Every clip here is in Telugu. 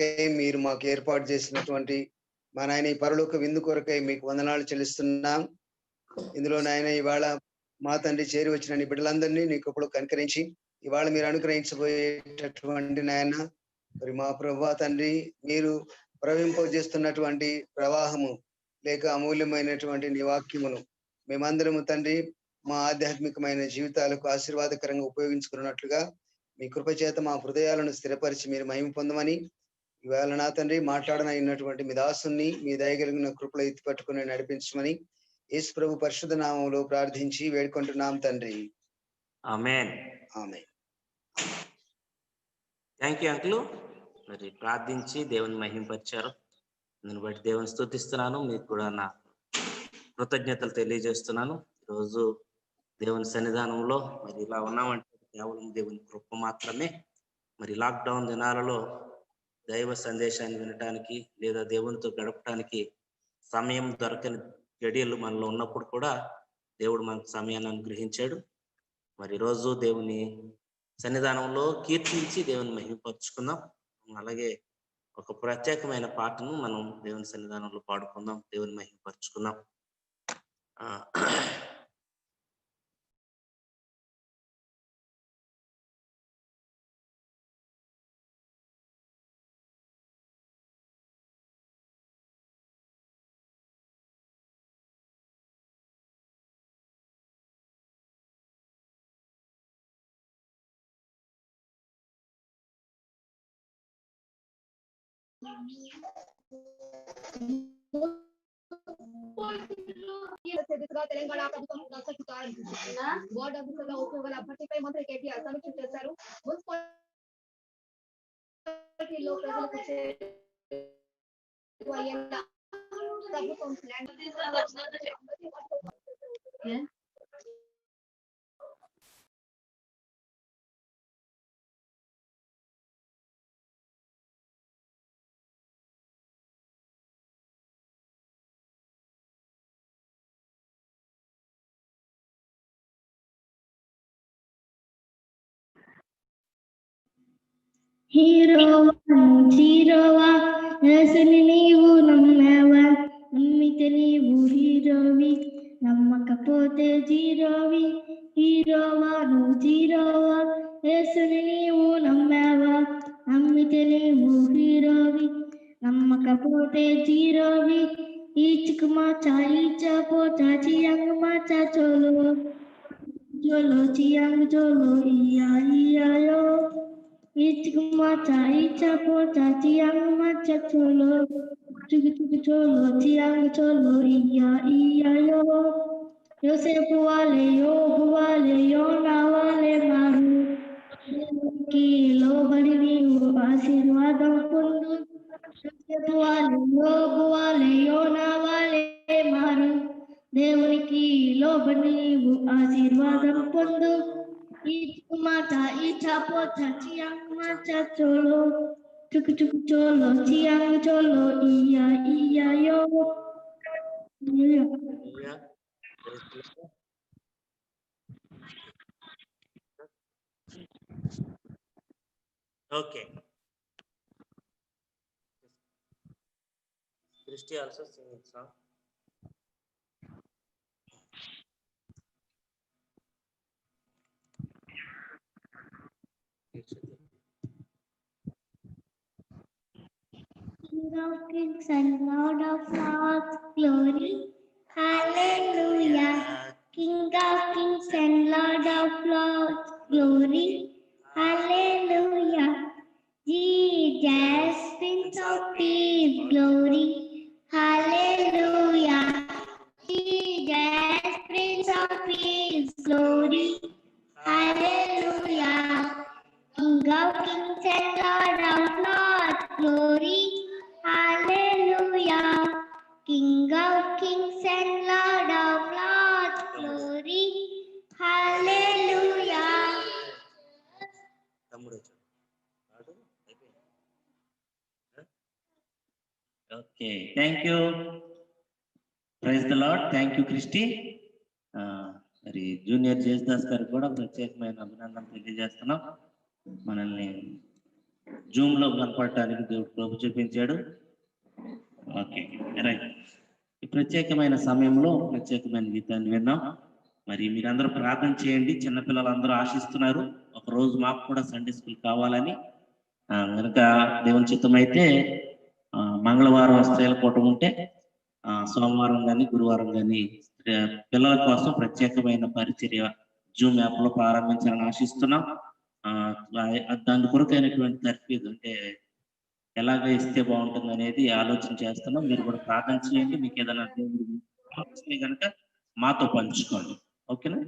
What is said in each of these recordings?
కొరకై మీరు మాకు ఏర్పాటు చేసినటువంటి మా నాయన ఈ పరలోక విందు కొరకై మీకు వందనాలు చెల్లిస్తున్నాం. ఇందులో నాయన ఇవాళ మా తండ్రి చేరి వచ్చిన నీ బిడ్డలందరినీ నీ కృపలో కనికరించి ఇవాళ మీరు అనుగ్రహించబోయేటటువంటి నాయన మరి మా ప్రభువా తండ్రి మీరు ప్రవహింపజేస్తున్నటువంటి ప్రవాహము లేక అమూల్యమైనటువంటి నీ వాక్యమును మేమందరము తండ్రి మా ఆధ్యాత్మికమైన జీవితాలకు ఆశీర్వాదకరంగా ఉపయోగించుకున్నట్లుగా మీ కృపచేత మా హృదయాలను స్థిరపరిచి మీరు మహిమ పొందమని ఇవాళ నా తండ్రి మాట్లాడనైనటువంటి మీ దాసుని మీ దయగలిగిన కృపలో ఎత్తి పట్టుకుని నడిపించమని యేసు ప్రభు పరిశుద్ధ నామములో ప్రార్థించి వేడుకుంటున్నాం తండ్రి. Amen. Amen. Thank you uncle. మరి ప్రార్థించి దేవుని మహింపరిచారు. నేను బట్టి దేవుని స్తుతిస్తున్నాను. మీకు కూడా నా కృతజ్ఞతలు తెలియజేస్తున్నాను. ఈరోజు దేవుని సన్నిధానంలో మరి ఇలా ఉన్నామంటే కేవలం దేవుని కృప మాత్రమే. మరి లాక్డౌన్ దినాలలో దైవ సందేశాన్ని వినటానికి లేదా దేవునితో గడపటానికి సమయం దొరకని గడియలు మనలో ఉన్నప్పుడు కూడా దేవుడు మనకు సమయాన్ని అనుగ్రహించాడు. మరి ఈరోజు దేవుని సన్నిధానంలో కీర్తించి దేవుని మహిమపరుచుకుందాం. అలాగే ఒక ప్రత్యేకమైన పాటను మనం దేవుని సన్నిధానంలో పాడుకుందాం, దేవుని మహిమపరుచుకుందాం. తెలంగాణ ప్రభుత్వం బోర్డు ఆఫీసులో ఉద్యోగుల భర్తీపై మంత్రి కేటీఆర్ సమీక్ష చేశారు. మున్సిపాలిటీలో ప్రజలకు ప్రభుత్వం హీరోవా జీరోవా యేసుని నీవు నమ్మావా, నమ్మితే నీవు హీరోవి, నమ్మకపోతే జీరోవి. హీరోవా నువ్వు జీరోవా యేసుని నీవు నమ్మావా, నమ్మితే నీవు హీరోవి, నమ్మకపోతే జీరోవి. ఈచుకు మాచా ఈచా పోచా చియాంగ్ మాచా చోలో చోలో చియాంగ్ చోలో ఇయా ఇయాయో. ఈచుకు మాచా ఈచా పోచా చియాంగ్ మాచా చోలో చుగు చుగు చోలో చియాంగ్ చోలో ఇయా ఇయాయో. యోసేపు వాలే యోబు వాలే యోనా వాలే మారు, దేవునికి లోబడి నీవు ఆశీర్వాదం పొందు. యోసేపు వాలే యోబు వాలే యోనా వాలే మారు, దేవునికి లోబడి నీవు ఆశీర్వాదం పొందు. ఈచుకు మాచా ఈచా పోచా చియాంగ్ మాచా చోలో చుకు చుకు చోలో చియాంగ్ చోలో ఇయా ఇయాయో. Okay. Christy also singing song. King of kings and Lord of lords, glory, hallelujah. King of kings and Lord of lords, glory, hallelujah. Jesus, Prince of Peace, glory, hallelujah. Jesus, Prince of Peace, glory, hallelujah. King of kings and Lord of lords, glory, hallelujah. King of kings and Lord of lords, glory, hallelujah. Okay, thank you. Praise the Lord. Thank you, Christy. మరి జూనియర్ జేసుదాస్ గారికి కూడా ప్రత్యేకమైన అభినందన తెలియజేస్తున్నాం. మనల్ని జూమ్ లో కనపడటానికి దేవుడు కృప చూపించాడు. Okay right. ఈ ప్రత్యేకమైన సమయంలో ప్రత్యేకమైన గీతాన్ని విన్నాం. మరి మీరందరూ ప్రార్థన చేయండి. చిన్నపిల్లలందరూ ఆశిస్తున్నారు ఒక రోజు మాకు కూడా సండే స్కూల్ కావాలని. కనుక దేవుని చిత్తం అయితే మంగళవారం స్త్రీల కూటం ఉంటే సోమవారం కానీ గురువారం కానీ పిల్లల కోసం ప్రత్యేకమైన పరిచర్య జూమ్ యాప్ లో ప్రారంభించాలని ఆశిస్తున్నాం. దాని కొరకైనటువంటి తర్ఫీదు అంటే ఎలాగ ఇస్తే బాగుంటుంది అనేది ఆలోచన చేస్తున్నాం. మీరు కూడా ప్రార్థన చేయండి. మీకు ఏదైనా కనుక మాతో పంచుకోండి. ఓకేనా?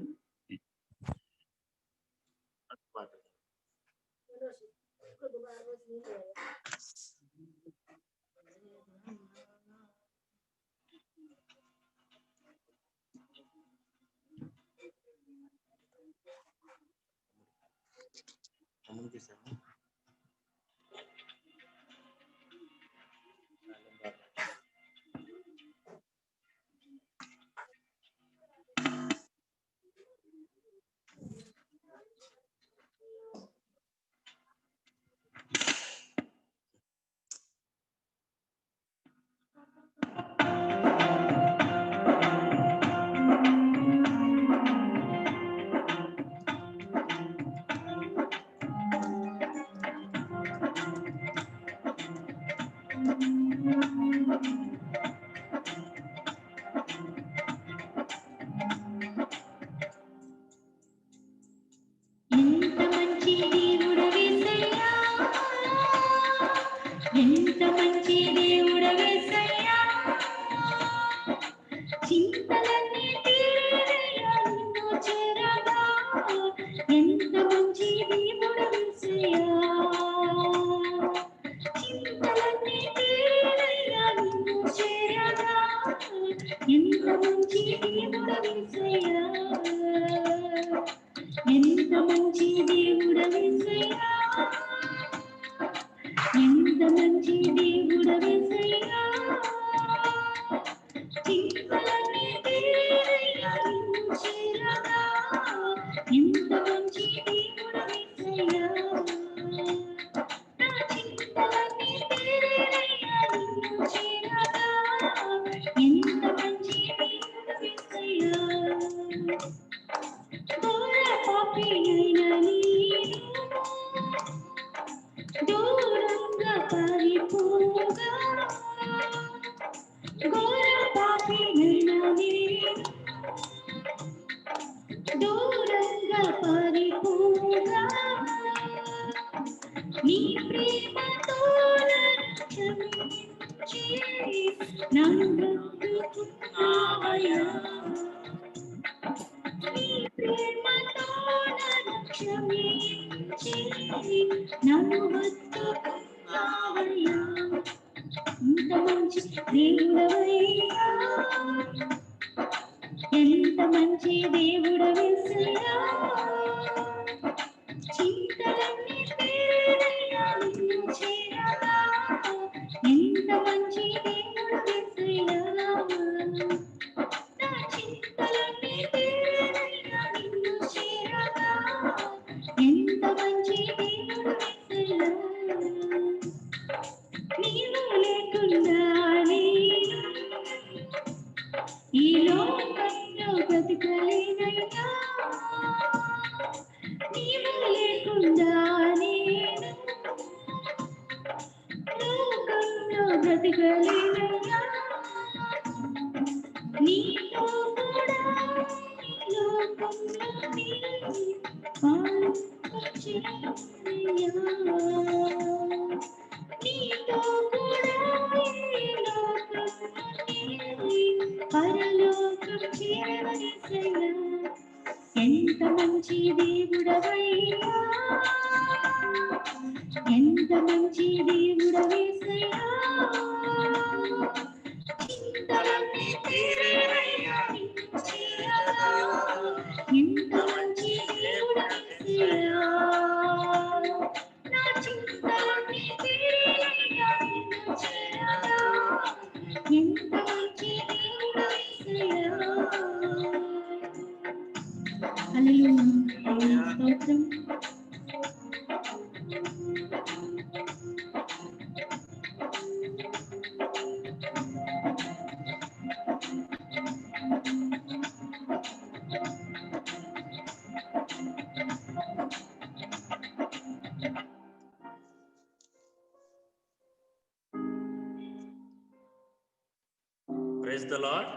Praise the lord.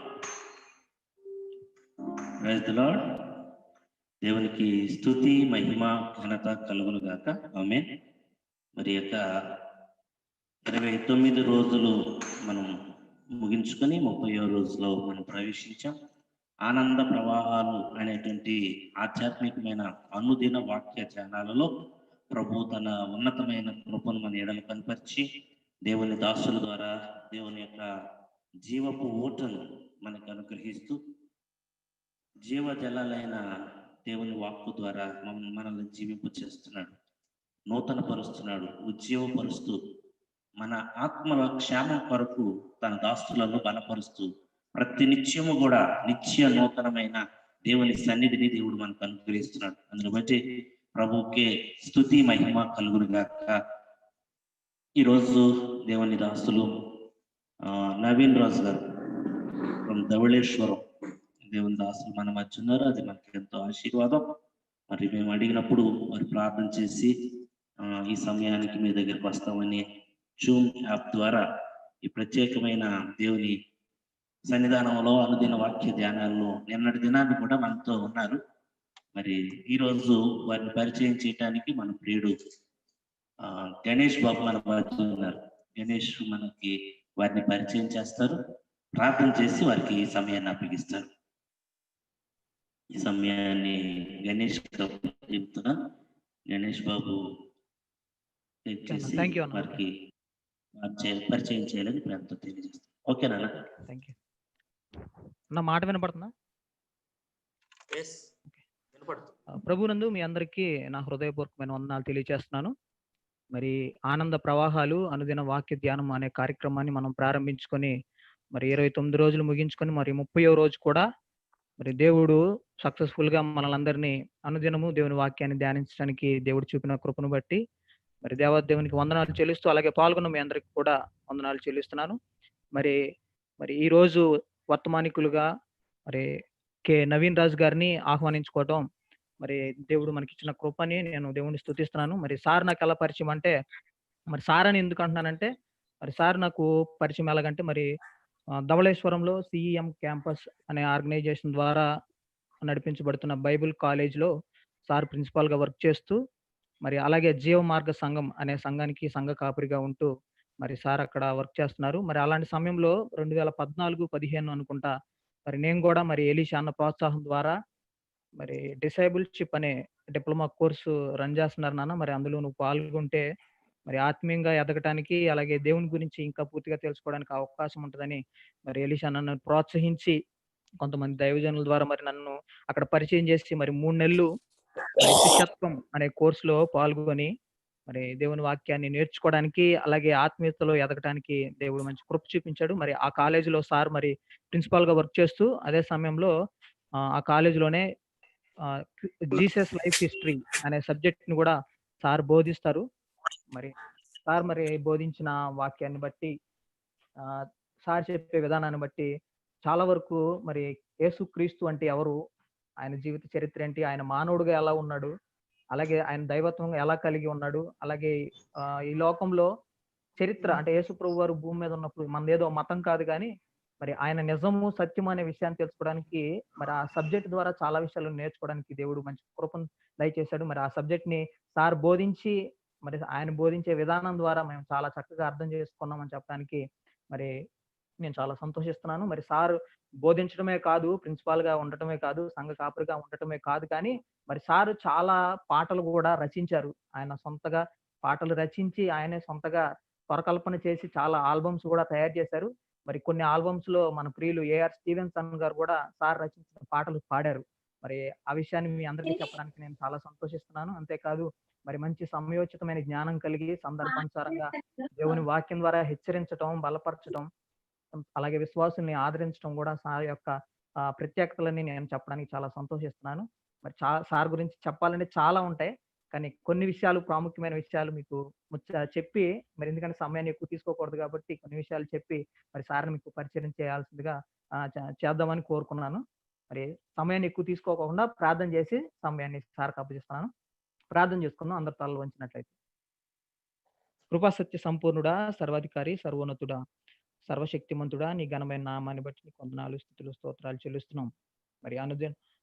Praise the lord. దేవునికి స్తుతి మహిమ ఘనత కలుగును గాక. ఆమేన్. మరి యొక్క 29 రోజులు మనం ముగించుకొని 30వ రోజులో మనం ప్రవేశించాం. ఆనంద ప్రవాహాలు అనేటువంటి ఆధ్యాత్మికమైన అనుదిన వాక్య ధ్యానాలలో ప్రభు తన ఉన్నతమైన కృపను మన ఎడలు కనపరిచి దేవుని దాసుల ద్వారా దేవుని యొక్క జీవపు ఊటను మనకు అనుగ్రహిస్తూ జీవజలాలైన దేవుని వాక్కు ద్వారా మనల్ని జీవింపు చేస్తున్నాడు, నూతన పరుస్తున్నాడు, ఉజ్జీవపరుస్తూ మన ఆత్మల క్షేమం కొరకు తన దాస్తులను బలపరుస్తూ ప్రతి నిత్యము కూడా నిత్య నూతనమైన దేవుని సన్నిధిని దేవుడు మనకు అనుగ్రహిస్తున్నాడు. అందుని బట్టి ప్రభుకే స్తుతి మహిమ కలుగును గాక. ఈరోజు దేవుని దాస్తులు నవీన్ రాజు గారు ఫ్రమ్ ధవళేశ్వరం దేవుని దాసులు మన మధ్య ఉన్నారు. అది మనకి ఎంతో ఆశీర్వాదం. మరి మేము అడిగినప్పుడు మరి ప్రార్థన చేసి ఈ సమయానికి మీ దగ్గరికి వస్తామని జూమ్ యాప్ ద్వారా ఈ ప్రత్యేకమైన దేవుని సన్నిధానంలో అనుదిన వాక్య ధ్యానాల్లో నిన్నటి దినాన్ని కూడా మనతో ఉన్నారు. మరి ఈరోజు వారిని పరిచయం చేయడానికి మన ప్రియుడు గణేష్ బాబు మన మధ్య ఉన్నారు. గణేష్ మనకి వారిని పరిచయం చేస్తారు, ప్రార్థన చేసి వారికి ఈ సమయాన్ని అప్పగిస్తారు. ఈ సమయాన్ని గణేష్ చెప్తున్నా. గణేష్ బాబు వారికి పరిచయం చేయాలని ప్రేమతో తెలియజేస్తాను. ఓకేనా? Thank you. నా మాట వినపడుతుందా? ప్రభునందు మీ అందరికీ నా హృదయపూర్వకమైన వందనాలు తెలియజేస్తున్నాను. మరి ఆనంద ప్రవాహాలు అనుదిన వాక్య ధ్యానం అనే కార్యక్రమాన్ని మనం ప్రారంభించుకొని మరి 29 రోజులు ముగించుకొని మరి 30వ రోజు కూడా మరి దేవుడు సక్సెస్ఫుల్ గా మనలందరినీ అనుదినము దేవుని వాక్యాన్ని ధ్యానించడానికి దేవుడు చూపిన కృపను బట్టి మరి దేవాదేవునికి వందనాలు చెల్లిస్తూ అలాగే పాల్గొన్న మీ అందరికి కూడా వందనాలు చెల్లిస్తున్నాను. మరి ఈ రోజు వర్తమానికులుగా మరి కె నవీన్ రాజు గారిని ఆహ్వానించుకోవటం మరి దేవుడు మనకి ఇచ్చిన కృపని నేను దేవుడిని స్తుతిస్తున్నాను. మరి సార్ నాకు ఎలా పరిచయం అంటే, మరి సార్ అని ఎందుకు అంటున్నానంటే, మరి సార్ నాకు పరిచయం ఎలాగంటే మరి ధవళేశ్వరంలో సిఈఎం క్యాంపస్ అనే ఆర్గనైజేషన్ ద్వారా నడిపించబడుతున్న బైబిల్ కాలేజ్లో సార్ ప్రిన్సిపాల్ గా వర్క్ చేస్తూ మరి అలాగే జీవ మార్గ సంఘం అనే సంఘానికి సంఘ కాపురిగా ఉంటూ మరి సార్ అక్కడ వర్క్ చేస్తున్నారు. మరి అలాంటి సమయంలో 2014-15 అనుకుంటా మరి నేను కూడా మరి ఎలీషా అన్న ప్రోత్సాహం ద్వారా మరి డిసైబుల్షిప్ అనే డిప్లొమా కోర్సు రన్ చేస్తున్నారు నాన్న, మరి అందులో నువ్వు పాల్గొంటే మరి ఆత్మీయంగా ఎదగటానికి అలాగే దేవుని గురించి ఇంకా పూర్తిగా తెలుసుకోవడానికి అవకాశం ఉంటుందని మరి ఎలీషా నన్ను ప్రోత్సహించి కొంతమంది దైవజనుల ద్వారా మరి నన్ను అక్కడ పరిచయం చేసి మరి 3 నెలలు మరి శిష్యత్వం అనే కోర్సులో పాల్గొని మరి దేవుని వాక్యాన్ని నేర్చుకోవడానికి అలాగే ఆత్మీయతలో ఎదగటానికి దేవుడు మంచి కృప చూపించాడు. మరి ఆ కాలేజీలో సార్ మరి ప్రిన్సిపాల్ గా వర్క్ చేస్తూ అదే సమయంలో ఆ కాలేజీలోనే జీసస్ లైఫ్ హిస్టరీ అనే సబ్జెక్ట్ ని కూడా సార్ బోధిస్తారు. మరి సార్ మరి బోధించిన వాక్యాన్ని బట్టి సార్ చెప్పే విధానాన్ని బట్టి చాలా వరకు మరి యేసుక్రీస్తు అంటే ఎవరు, ఆయన జీవిత చరిత్ర ఏంటి, ఆయన మానవుడిగా ఎలా ఉన్నాడు, అలాగే ఆయన దైవత్వంగా ఎలా కలిగి ఉన్నాడు, అలాగే ఈ లోకంలో చరిత్ర అంటే యేసు ప్రభు వారు భూమి మీద ఉన్నప్పుడు మనదేదో మతం కాదు కానీ మరి ఆయన నిజము సత్యం అనే విషయాన్ని తెలుసుకోవడానికి మరి ఆ సబ్జెక్ట్ ద్వారా చాలా విషయాలు నేర్చుకోవడానికి దేవుడు మంచి కృపను దయచేశాడు. మరి ఆ సబ్జెక్ట్ ని సార్ బోధించి మరి ఆయన బోధించే విధానం ద్వారా మేము చాలా చక్కగా అర్థం చేసుకున్నామని చెప్పడానికి మరి నేను చాలా సంతోషిస్తున్నాను. మరి సార్ బోధించడమే కాదు, ప్రిన్సిపాల్ గా ఉండటమే కాదు, సంఘ కాపురిగా ఉండటమే కాదు కానీ మరి సారు చాలా పాటలు కూడా రచించారు. ఆయన సొంతగా పాటలు రచించి ఆయనే సొంతగా స్వరకల్పన చేసి చాలా ఆల్బమ్స్ కూడా తయారు చేశారు. మరి కొన్ని ఆల్బమ్స్ లో మన ప్రియులు ఏఆర్ స్టీవెన్సన్ గారు కూడా సార్ రచించిన పాటలు పాడారు. మరి ఆ విషయాన్ని మీ అందరికీ చెప్పడానికి నేను చాలా సంతోషిస్తున్నాను. అంతేకాదు మరి మంచి సమయోచితమైన జ్ఞానం కలిగి సందర్భానుసారంగా దేవుని వాక్యం ద్వారా హెచ్చరించడం, బలపరచడం, అలాగే విశ్వాసుల్ని ఆదరించడం కూడా సార్ యొక్క ప్రత్యేకతలని నేను చెప్పడానికి చాలా సంతోషిస్తున్నాను. మరి సార్ గురించి చెప్పాలంటే చాలా ఉంటాయి కానీ కొన్ని విషయాలు, ప్రాముఖ్యమైన విషయాలు మీకు చెప్పి మరి ఎందుకంటే సమయాన్ని ఎక్కువ తీసుకోకూడదు కాబట్టి కొన్ని విషయాలు చెప్పి మరి సార్ని మీకు పరిచయం చేయాల్సిందిగా చేద్దామని కోరుకున్నాను. మరి సమయాన్ని ఎక్కువ తీసుకోకుండా ప్రార్థన చేసి సమయాన్ని సార్కి అప్పగిస్తున్నాను. ప్రార్థన చేసుకుందాం అందరి తలలు వంచినట్లయితే. కృపా సత్య సంపూర్ణుడా, సర్వాధికారి, సర్వోన్నతుడా, సర్వశక్తిమంతుడా, నీ ఘనమైన నామాన్ని బట్టి నీకు వందనాలు, స్తుతులు, స్తోత్రాలు చెల్లిస్తున్నాం. మరి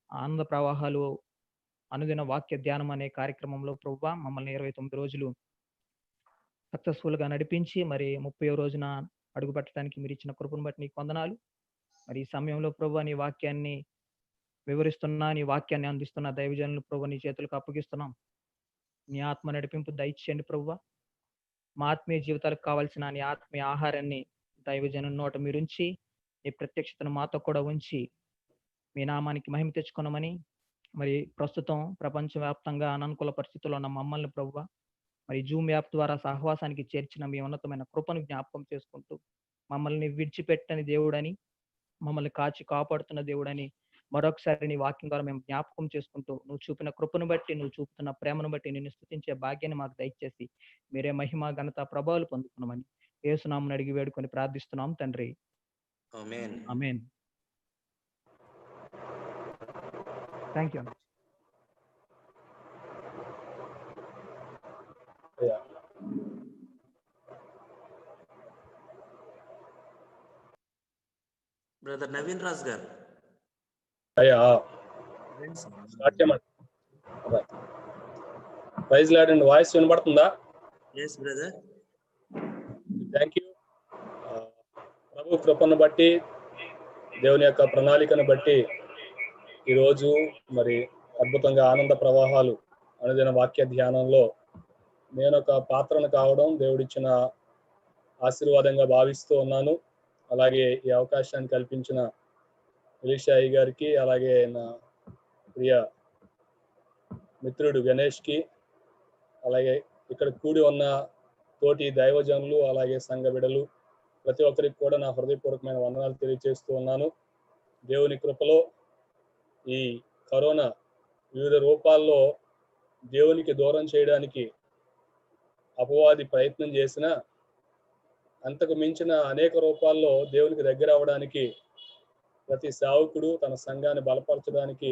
ఆనంద ప్రవాహాలు అనుదిన వాక్య ధ్యానం అనే కార్యక్రమంలో ప్రభువా మమ్మల్ని 29 రోజులు సక్సెస్ఫుల్ గా నడిపించి మరి 30వ రోజున అడుగు పెట్టడానికి మీరు ఇచ్చిన కృపను బట్టి నీకు వందనాలు. మరి ఈ సమయంలో ప్రభువా నీ వాక్యాన్ని వివరిస్తున్నా, నీ వాక్యాన్ని అందిస్తున్న దైవజనులు ప్రభువా నీ చేతులకు అప్పగిస్తున్నాం. నీ ఆత్మ నడిపింపు దయచేయండి ప్రభువా. మా ఆత్మీయ జీవితాలకు కావాల్సిన నీ ఆత్మీయ ఆహారాన్ని దైవజనుల నోట మీరుంచి, నీ ప్రత్యక్షతను మాతో కూడా ఉంచి మీ నామానికి మహిమ తెచ్చుకున్నామని, మరి ప్రస్తుతం ప్రపంచవ్యాప్తంగా అననుకూల పరిస్థితుల్లో ఉన్న మమ్మల్ని ప్రభువా మరి జూమ్ యాప్ ద్వారా సహవాసానికి చేర్చిన మీ ఉన్నతమైన కృపను జ్ఞాపకం చేసుకుంటూ, మమ్మల్ని విడిచిపెట్టని దేవుడని, మమ్మల్ని కాచి కాపాడుతున్న దేవుడని మరొకసారి నీ వాక్యం ద్వారా మేము జ్ఞాపకం చేసుకుంటూ, నువ్వు చూపిన కృపను బట్టి, నువ్వు చూపుతున్న ప్రేమను బట్టి నిన్ను స్తుతించే భాగ్యాన్ని మాకు దయచేసి మీరే మహిమ ఘనత ప్రభావాలు పొందుకున్నామని యేసునామమున అడిగి వేడుకొని ప్రార్థిస్తున్నాం తండ్రి. Amen. Amen. Thank you. Brother Naveen Raj garu. అయ్యా స్టార్ట్ చేయమండి. ప్రైజ్ లార్డ్ అండి. వాయిస్ వినబడుతుందా? Yes brother. Thank you. ప్రభు కృపను బట్టి, దేవుని యొక్క ప్రణాళికను బట్టి ఈరోజు మరి అద్భుతంగా ఆనంద ప్రవాహాలు అనుదిన వాక్య ధ్యానంలో నేను ఒక పాత్రను కావడం దేవుడిచ్చిన ఆశీర్వాదంగా భావిస్తూ ఉన్నాను. అలాగే ఈ అవకాశాన్ని కల్పించిన ఎలీషాయి గారికి, అలాగే నా ప్రియ మిత్రుడు గణేష్కి, అలాగే ఇక్కడ కూడి ఉన్న తోటి దైవజనులు, అలాగే సంఘ బిడ్డలు ప్రతి ఒక్కరికి కూడా నా హృదయపూర్వకమైన వందనాలు తెలియజేస్తూ ఉన్నాను. దేవుని కృపలో ఈ కరోనా వివిధ రూపాల్లో దేవునికి దూరం చేయడానికి అపవాది ప్రయత్నం చేసిన, అంతకు మించిన అనేక రూపాల్లో దేవునికి దగ్గర అవడానికి ప్రతి సేవకుడు తన సంఘాన్ని బలపరచడానికి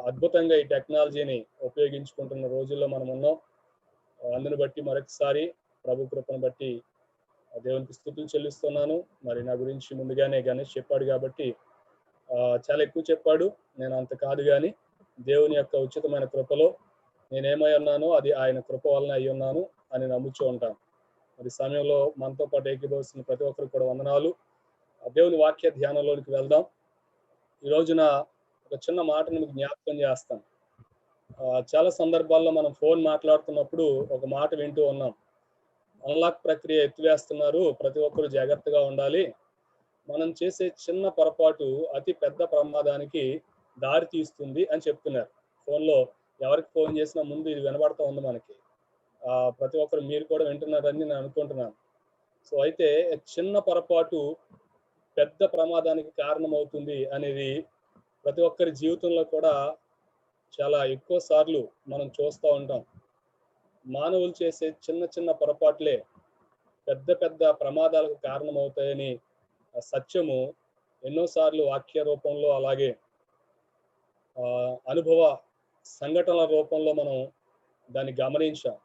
అద్భుతంగా ఈ టెక్నాలజీని ఉపయోగించుకుంటున్న రోజుల్లో మనం ఉన్నాం. అందుని బట్టి మరొకసారి ప్రభు కృపను బట్టి దేవునికి స్తుతులు చెల్లిస్తున్నాను. మరి నా గురించి ముందుగానే గణేష్ చెప్పాడు కాబట్టి చాలా ఎక్కువ చెప్పాడు, నేను అంత కాదు, కానీ దేవుని యొక్క ఉచితమైన కృపలో నేనేమై ఉన్నానో అది ఆయన కృప వలన అయి ఉన్నాను అని నమ్ముతూ ఉంటాను. మరి సమయంలో మనతో పాటు ఏకీభవిస్తున్న ప్రతి ఒక్కరికి కూడా వందనాలు. దేవుని వాక్య ధ్యానంలోనికి వెళ్దాం. ఈ రోజున ఒక చిన్న మాటను మీకు జ్ఞాపకం చేస్తాను. చాలా సందర్భాల్లో మనం ఫోన్ మాట్లాడుతున్నప్పుడు ఒక మాట వింటూ ఉన్నాం, అన్లాక్ ప్రక్రియ ఎత్తివేస్తున్నారు, ప్రతి ఒక్కరు జాగ్రత్తగా ఉండాలి, మనం చేసే చిన్న పొరపాటు అతి పెద్ద ప్రమాదానికి దారి తీస్తుంది అని చెప్తున్నారు. ఫోన్లో ఎవరికి ఫోన్ చేసినా ముందు ఇది వినబడతా ఉంది మనకి. ప్రతి ఒక్కరు మీరు కూడా వింటున్నారని నేను అనుకుంటున్నాను. సో అయితే చిన్న పొరపాటు పెద్ద ప్రమాదానికి కారణమవుతుంది అనేది ప్రతి ఒక్కరి జీవితంలో కూడా చాలా ఎక్కువ సార్లు మనం చూస్తూ ఉంటాం. మానవులు చేసే చిన్న చిన్న పొరపాట్లే పెద్ద పెద్ద ప్రమాదాలకు కారణమవుతాయని సత్యము ఎన్నోసార్లు వాక్య రూపంలో, అలాగే అనుభవ సంఘటనల రూపంలో మనం దాన్ని గమనించాం.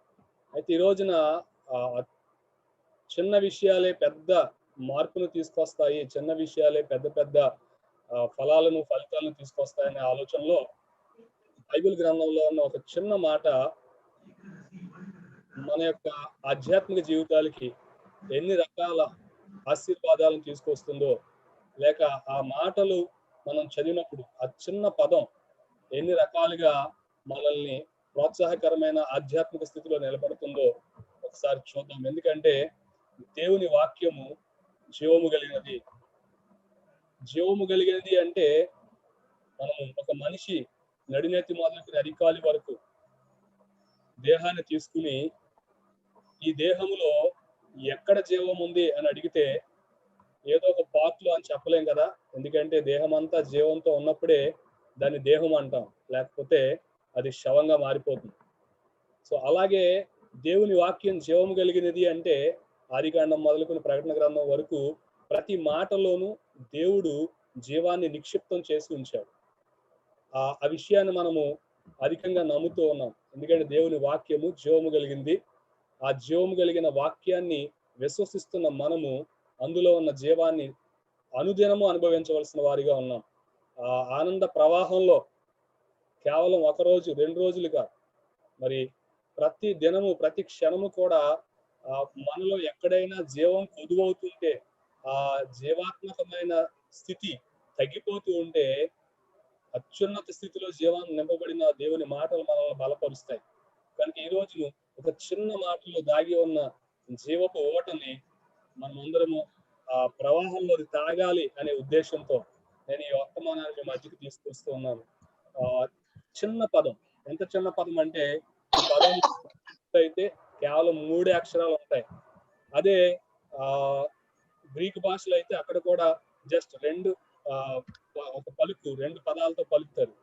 అయితే ఈ రోజున చిన్న విషయాలే పెద్ద మార్పును తీసుకొస్తాయి, చిన్న విషయాలే పెద్ద పెద్ద ఫలితాలను తీసుకొస్తాయనే ఆలోచనలో బైబిల్ గ్రంథంలో ఉన్న ఒక చిన్న మాట మన యొక్క ఆధ్యాత్మిక జీవితాలకి ఎన్ని రకాల ఆశీర్వాదాలను తీసుకొస్తుందో, లేక ఆ మాటలు మనం చదివినప్పుడు ఆ చిన్న పదం ఎన్ని రకాలుగా మనల్ని ప్రోత్సాహకరమైన ఆధ్యాత్మిక స్థితిలో నిలబడుతుందో ఒకసారి చూద్దాం. ఎందుకంటే దేవుని వాక్యము జీవము కలిగినది. జీవము కలిగినది అంటే మనం ఒక మనిషి నడినెత్తి మొదలుకొని అరికాలి వరకు దేహాన్ని తీసుకుని ఈ దేహములో ఎక్కడ జీవం ఉంది అని అడిగితే ఏదో ఒక పార్ట్లో అని చెప్పలేం కదా. ఎందుకంటే దేహం అంతా జీవంతో ఉన్నప్పుడే దాన్ని దేహం అంటాం, లేకపోతే అది శవంగా మారిపోతుంది. సో అలాగే దేవుని వాక్యం జీవము కలిగినది అంటే ఆదికాండం మొదలుకొని ప్రకటన గ్రంథం వరకు ప్రతి మాటలోనూ దేవుడు జీవాన్ని నిక్షిప్తం చేసి ఉంచాడు. ఆ విషయాన్ని మనము అధికంగా నమ్ముతూ ఉన్నాం. ఎందుకంటే దేవుని వాక్యము జీవము కలిగింది. ఆ జీవము కలిగిన వాక్యాన్ని విశ్వసిస్తున్న మనము అందులో ఉన్న జీవాన్ని అనుదినము అనుభవించవలసిన వారిగా ఉన్నాం. ఆ ఆనంద ప్రవాహంలో కేవలం ఒక రోజు 2 రోజులుగా మరి ప్రతి దినము ప్రతి క్షణము కూడా మనలో ఎక్కడైనా జీవం కొదువవుతుంటే, ఆ జీవాత్మకమైన స్థితి తగ్గిపోతూ ఉంటే అత్యున్నత స్థితిలో జీవాన్ని నింపబడిన దేవుని మాటలు మనల్ని బలపరుస్తాయి. కనుక ఈ రోజు ఒక చిన్న మాటలో దాగి ఉన్న జీవపు ఓటని మనమందరము ఆ ప్రవాహంలో తాగాలి అనే ఉద్దేశంతో నేను ఈ వర్తమానాన్ని మీ మధ్యకి తీసుకొస్తూ ఉన్నాను. చిన్న పదం, ఎంత చిన్న పదం అంటే ఈ పదం అయితే కేవలం 3 అక్షరాలు ఉంటాయి. అదే గ్రీక్ భాషలో అయితే అక్కడ కూడా జస్ట్ ఒక పలుకు 2 పదాలతో పలుకుతారు.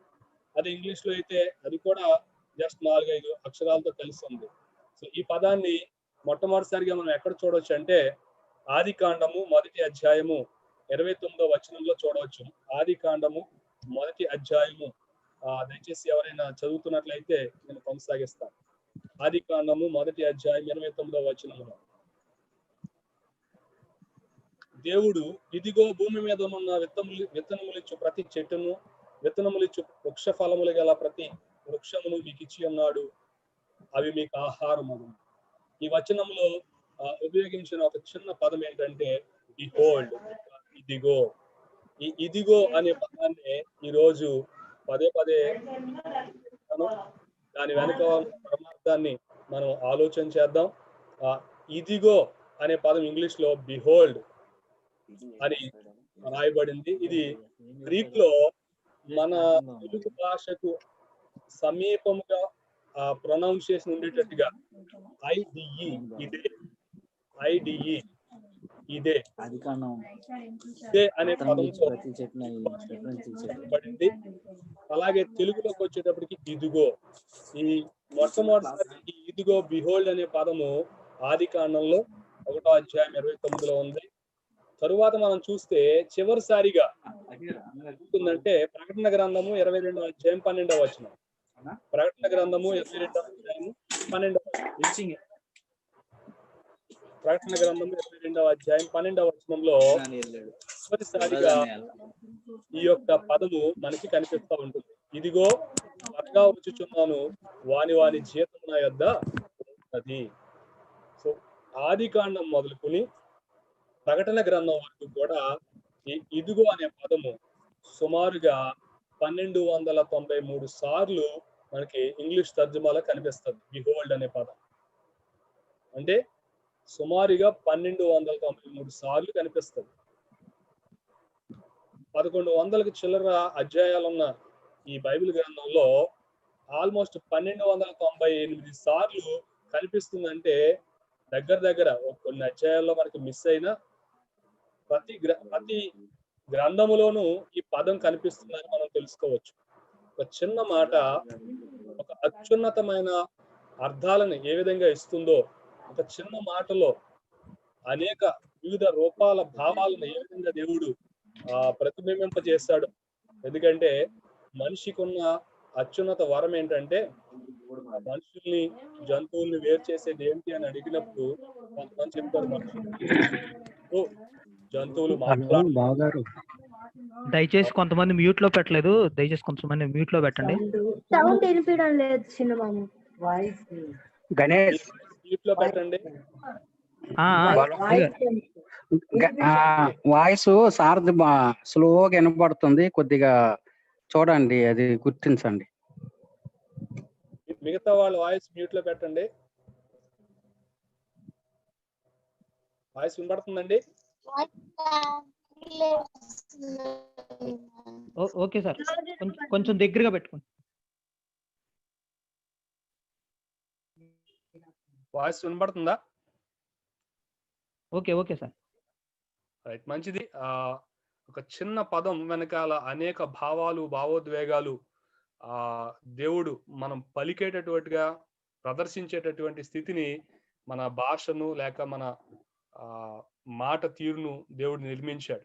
అదే ఇంగ్లీష్ లో అయితే అది కూడా జస్ట్ 4-5 అక్షరాలతో కలిసి ఉంది. సో ఈ పదాన్ని మొట్టమొదటిసారిగా మనం ఎక్కడ చూడవచ్చు అంటే ఆదికాండము 1వ అధ్యాయము 29వ వచనంలో చూడవచ్చు. ఆదికాండము 1వ అధ్యాయము దయచేసి ఎవరైనా చదువుతున్నట్లయితే నేను కొనసాగిస్తాను. ఆదికాండము 1వ అధ్యాయం 29వ వచనంలో దేవుడు, ఇదిగో భూమి మీద ఉన్న విత్తనములిచ్చు ప్రతి చెట్టును, విత్తనములిచ్చు వృక్ష ఫలములు గల ప్రతి వృక్షమును మీకు ఇచ్చి ఉన్నాడు, అవి మీకు ఆహారము. ఈ వచనంలో ఉపయోగించిన ఒక చిన్న పదం ఏంటంటే బిహోల్డ్, ఇదిగో. ఈ ఇదిగో అనే పదాన్ని ఈరోజు పదే దాని వెనుక పరమార్థాన్ని మనం ఆలోచన చేద్దాం. ఇదిగో అనే పదం ఇంగ్లీష్ లో బిహోల్డ్ అని రాయబడింది. ఇది గ్రీక్ లో మన తెలుగు భాషకు సమీపముగా ప్రొనౌన్సియేషన్ ఉండేటట్టుగా ఐడిఈ, ఇదే అనే పదంతో పడింది. అలాగే తెలుగులోకి వచ్చేటప్పటికి ఇదిగో. ఈ మొట్టమొదటిసారి ఇదిగో బిహోల్డ్ అనే పదము ఆదికాండంలో 1వ అధ్యాయం 29లో ఉంది. తరువాత మనం చూస్తే చివరిసారిగా ఉంటుందంటే ప్రకటన గ్రంథము 22వ అధ్యాయం 12వ వచనం. ప్రకటన గ్రంథము 22వ అధ్యాయం 12వ వచనం. ప్రకటన గ్రంథము 22వ అధ్యాయం 12వ వచనంలో చివరిసారిగా ఈ యొక్క పదము మనకి కనిపిస్తూ ఉంటుంది. ఇదిగో త్వరగా వచ్చుచున్నాను, వాని జీతం నా యొద్ద ఉన్నది. సో ఆదికాండం మొదలుకొని ప్రకటన గ్రంథం వరకు కూడా ఈ ఇదిగో అనే పదము సుమారుగా 1293 సార్లు మనకి ఇంగ్లీష్ తర్జుమాలో కనిపిస్తుంది. బిహోల్డ్ అనే పదం అంటే సుమారుగా 1293 సార్లు కనిపిస్తుంది. 1100కి చిల్లర అధ్యాయాలున్న ఈ బైబిల్ గ్రంథంలో ఆల్మోస్ట్ 1298 సార్లు కనిపిస్తుందంటే దగ్గర కొన్ని అధ్యాయాల్లో మనకి మిస్ అయినా ప్రతి గ్రంథములోనూ ఈ పదం కనిపిస్తుందని మనం తెలుసుకోవచ్చు. ఒక చిన్న మాట ఒక అత్యున్నతమైన అర్థాలను ఏ విధంగా ఇస్తుందో, ఒక చిన్న మాటలో అనేక వివిధ రూపాల భావాలను ఏ విధంగా దేవుడు ప్రతిబింబింపజేస్తాడు. ఎందుకంటే మనిషికి ఉన్న అత్యున్నత వరం ఏంటంటే మనుషుల్ని జంతువుల్ని వేరు చేసేది ఏంటి అని అడిగినప్పుడు కొంతమంది చెప్తారు మనుషులు జంతువులు మాట్లాడు. దయచేసి కొంతమంది మ్యూట్ లో పెట్టలేదు, దయచేసి కొంతమంది మ్యూట్ లో పెట్టండి. సౌండ్ వినిపించడం లేదు చిన్నమామ. గణేష్ మ్యూట్ లో పెట్టండి. వాయిస్ సారథి స్లోగా వినపడుతుంది, కొద్దిగా చూడండి, అది గుర్తించండి. మిగతా వాళ్ళ వాయిస్ మ్యూట్ లో పెట్టండి. వాయిస్ వినపడుతుందండి? ఓకే సార్, కొంచెం దగ్గరగా పెట్టుకోండి. వాయిస్ వినపడుతుందా? Okay sir. రైట్, మంచిది. ఒక చిన్న పదం వెనకాల అనేక భావాలు, భావోద్వేగాలు దేవుడు మనం పలికేటటువంటిగా ప్రదర్శించేటటువంటి స్థితిని మన భాషను లేక మన మాట తీరును దేవుడు నిర్మించాడు.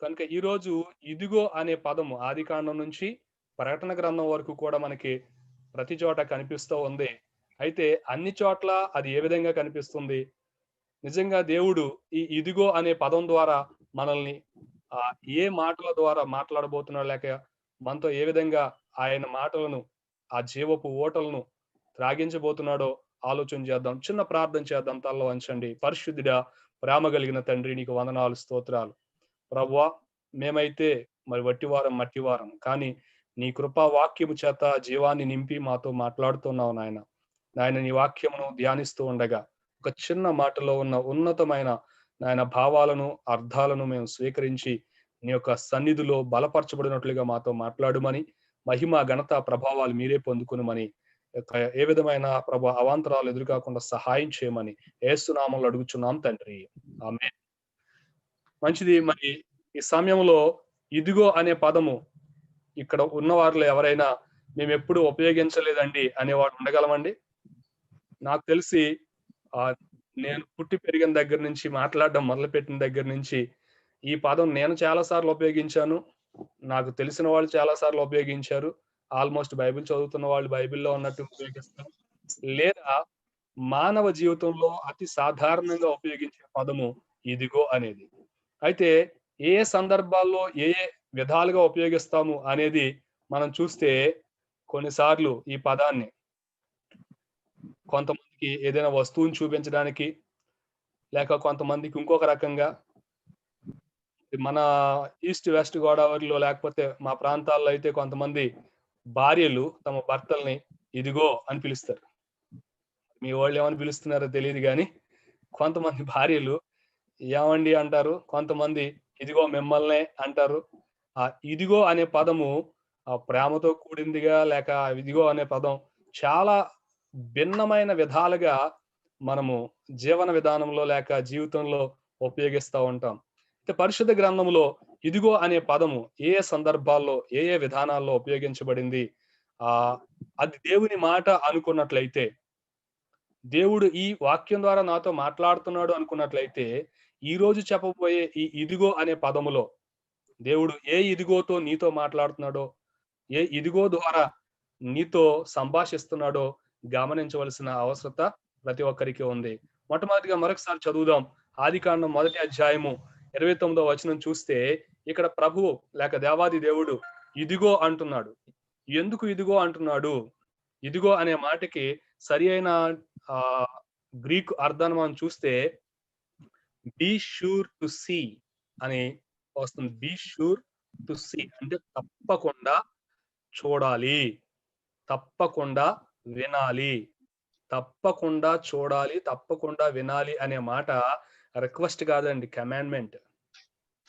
కనుక ఈరోజు ఇదిగో అనే పదము ఆదికాండం నుంచి ప్రకటన గ్రంథం వరకు కూడా మనకి ప్రతి చోట కనిపిస్తూ ఉంది. అయితే అన్ని చోట్ల అది ఏ విధంగా కనిపిస్తుంది? నిజంగా దేవుడు ఈ ఇదిగో అనే పదం ద్వారా మనల్ని ఏ మాటల ద్వారా మాట్లాడబోతున్నాడు, లేక మనతో ఏ విధంగా ఆయన మాటలను, ఆ జీవపు ఓటలను త్రాగించబోతున్నాడో ఆలోచన చేద్దాం. చిన్న ప్రార్థన చేద్దాం. తల్ల వంచండి. పరిశుద్ధుడా, ప్రేమ కలిగిన తండ్రి, నీకు వందనాలు, స్తోత్రాలు. ప్రభువా, మేమైతే మరి వట్టివారం మట్టివారం, కానీ నీ కృపా వాక్యము చేత జీవాన్ని నింపి మాతో మాట్లాడుతున్నావు నాయన. నాయన, నీ వాక్యమును ధ్యానిస్తూ ఉండగా ఒక చిన్న మాటలో ఉన్న ఉన్నతమైన నాయన భావాలను, అర్థాలను మేము స్వీకరించి నీ యొక్క సన్నిధిలో బలపరచబడినట్లుగా మాతో మాట్లాడుమని, మహిమ, ఘనత, ప్రభావాలు మీరే పొందుకునమని, ఏ విధమైన ప్రభు అవాంతరాలు ఎదురుకాకుండా సహాయం చేయమని యేసునామములో అడుగుచున్నాం తండ్రి. ఆమేన్. మంచిది. మరి ఈ సమయంలో ఇదిగో అనే పదము ఇక్కడ ఉన్న వారిలో ఎవరైనా మేము ఎప్పుడు ఉపయోగించలేదండి అనేవాడు ఉండగలమండి? నాకు తెలిసి నేను పుట్టి పెరిగిన దగ్గర నుంచి, మాట్లాడడం మొదలుపెట్టిన దగ్గర నుంచి ఈ పదం నేను చాలా సార్లు ఉపయోగించాను. నాకు తెలిసిన వాళ్ళు చాలా సార్లు ఉపయోగించారు. ఆల్మోస్ట్ బైబిల్ చదువుతున్న వాళ్ళు బైబిల్లో ఉన్నట్టు ఉపయోగిస్తారు. లేదా మానవ జీవితంలో అతి సాధారణంగా ఉపయోగించే పదము ఇదిగో అనేది. అయితే ఏ సందర్భాల్లో ఏ విధాలుగా ఉపయోగిస్తాము అనేది మనం చూస్తే, కొన్నిసార్లు ఈ పదాన్ని కొంతమందికి ఏదైనా వస్తువుని చూపించడానికి, లేక కొంతమందికి ఇంకొక రకంగా, మన ఈస్ట్ వెస్ట్ గోదావరిలో లేకపోతే మా ప్రాంతాల్లో అయితే కొంతమంది భార్యలు తమ భర్తల్ని ఇదిగో అని పిలుస్తారు. మీ వాళ్ళు ఏమని పిలుస్తున్నారో తెలియదు కానీ కొంతమంది భార్యలు ఏమండి అంటారు, కొంతమంది ఇదిగో మిమ్మల్నే అంటారు. ఆ ఇదిగో అనే పదము ప్రేమతో కూడిందిగా, లేక ఇదిగో అనే పదం చాలా భిన్నమైన విధాలుగా మనము జీవన విధానంలో లేక జీవితంలో ఉపయోగిస్తూ ఉంటాం. అయితే పరిశుద్ధ గ్రంథంలో ఇదిగో అనే పదము ఏ సందర్భాల్లో ఏ విధానాల్లో ఉపయోగించబడింది, అది దేవుని మాట అనుకున్నట్లయితే, దేవుడు ఈ వాక్యం ద్వారా నాతో మాట్లాడుతున్నాడు అనుకున్నట్లయితే, ఈ రోజు చెప్పబోయే ఈ ఇదిగో అనే పదములో దేవుడు ఏ ఇదిగోతో నీతో మాట్లాడుతున్నాడో, ఏ ఇదిగో ద్వారా నీతో సంభాషిస్తున్నాడో గమనించవలసిన అవసరత ప్రతి ఒక్కరికి ఉంది. మొట్టమొదటిగా మరొకసారి చదువుదాం. ఆదికాండం 1వ అధ్యాయము 29వ వచనం చూస్తే, ఇక్కడ ప్రభువు లేక దేవాది దేవుడు ఇదిగో అంటున్నాడు. ఎందుకు ఇదిగో అంటున్నాడు? ఇదిగో అనే మాటకి సరి అయిన గ్రీక్ అర్థాన్ని మనం చూస్తే బీ షూర్ టు సీ అని వస్తుంది. బీ షూర్ టు సీ అంటే తప్పకుండా చూడాలి, తప్పకుండా వినాలి, తప్పకుండా చూడాలి, తప్పకుండా వినాలి అనే మాట రిక్వెస్ట్ కాదండి, కమాండ్మెంట్.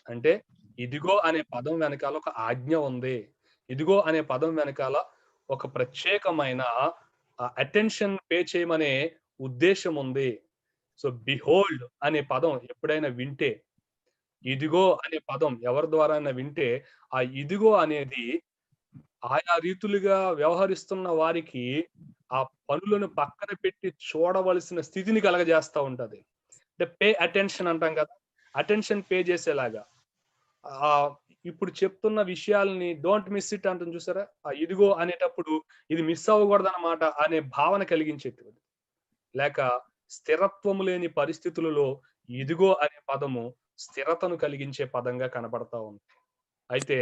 అంటే ఇదిగో అనే పదం వెనకాల ఒక ఆజ్ఞ ఉంది. ఇదిగో అనే పదం వెనకాల ఒక ప్రత్యేకమైన అటెన్షన్ పే చేయమనే ఉద్దేశం ఉంది. సో బిహోల్డ్ అనే పదం ఎప్పుడైనా వింటే, ఇదిగో అనే పదం ఎవరి ద్వారా వింటే, ఆ ఇదిగో అనేది ఆయా రీతులుగా వ్యవహరిస్తున్న వారికి ఆ పనులను పక్కన పెట్టి చూడవలసిన స్థితిని కలగజేస్తా ఉంటది. అంటే పే అటెన్షన్ అంటాం కదా, అటెన్షన్ పే చేసేలాగా ఇప్పుడు చెప్తున్న విషయాల్ని డోంట్ మిస్ ఇట్ అంటుంది చూసారా, ఆ ఇదిగో అనేటప్పుడు ఇది మిస్ అవ్వకూడదు అన్నమాట అనే భావన కలిగించేది. లేక స్థిరత్వము లేని పరిస్థితులలో ఇదిగో అనే పదము స్థిరతను కలిగించే పదంగా కనబడతా ఉంది. అయితే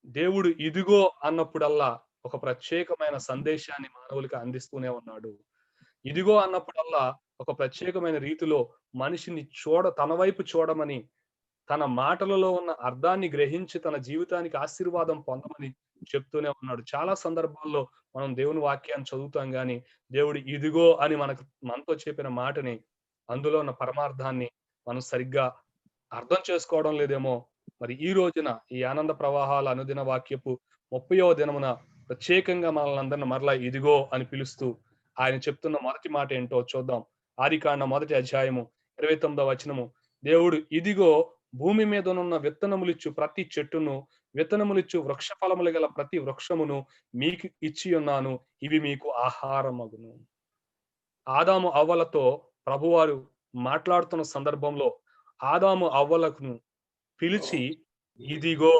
దేవుడు ఇదిగో అన్నప్పుడల్లా ఒక ప్రత్యేకమైన సందేశాన్ని మానవులకు అందిస్తూనే ఉన్నాడు. ఇదిగో అన్నప్పుడల్లా ఒక ప్రత్యేకమైన రీతిలో మనిషిని తన వైపు చూడమని, తన మాటలలో ఉన్న అర్థాన్ని గ్రహించి తన జీవితానికి ఆశీర్వాదం పొందమని చెప్తూనే ఉన్నాడు. చాలా సందర్భాల్లో మనం దేవుని వాక్యాన్ని చదువుతాం గాని, దేవుడు ఇదిగో అని మనతో చెప్పిన మాటని, అందులో ఉన్న పరమార్థాన్ని మనం సరిగ్గా అర్థం చేసుకోవడం లేదేమో. మరి ఈ రోజున ఈ ఆనంద ప్రవాహాల అనుదిన వాక్యపు 30వ దినమున ప్రత్యేకంగా మనల్ని అందరిని మరలా ఇదిగో అని పిలుస్తూ ఆయన చెప్తున్న మొదటి మాట ఏంటో చూద్దాం. ఆదికాండం 1వ అధ్యాయము 29వ వచనము, దేవుడు ఇదిగో భూమి మీద ఉన్న విత్తనములిచ్చు ప్రతి చెట్టును, విత్తనములిచ్చు వృక్ష ఫలములు గల ప్రతి వృక్షమును మీకు ఇచ్చి ఉన్నాను, ఇవి మీకు ఆహారమగును. ఆదాము అవ్వలతో ప్రభువారు మాట్లాడుతున్న సందర్భంలో ఆదాము అవ్వలకు పిలిచి ఇదిగో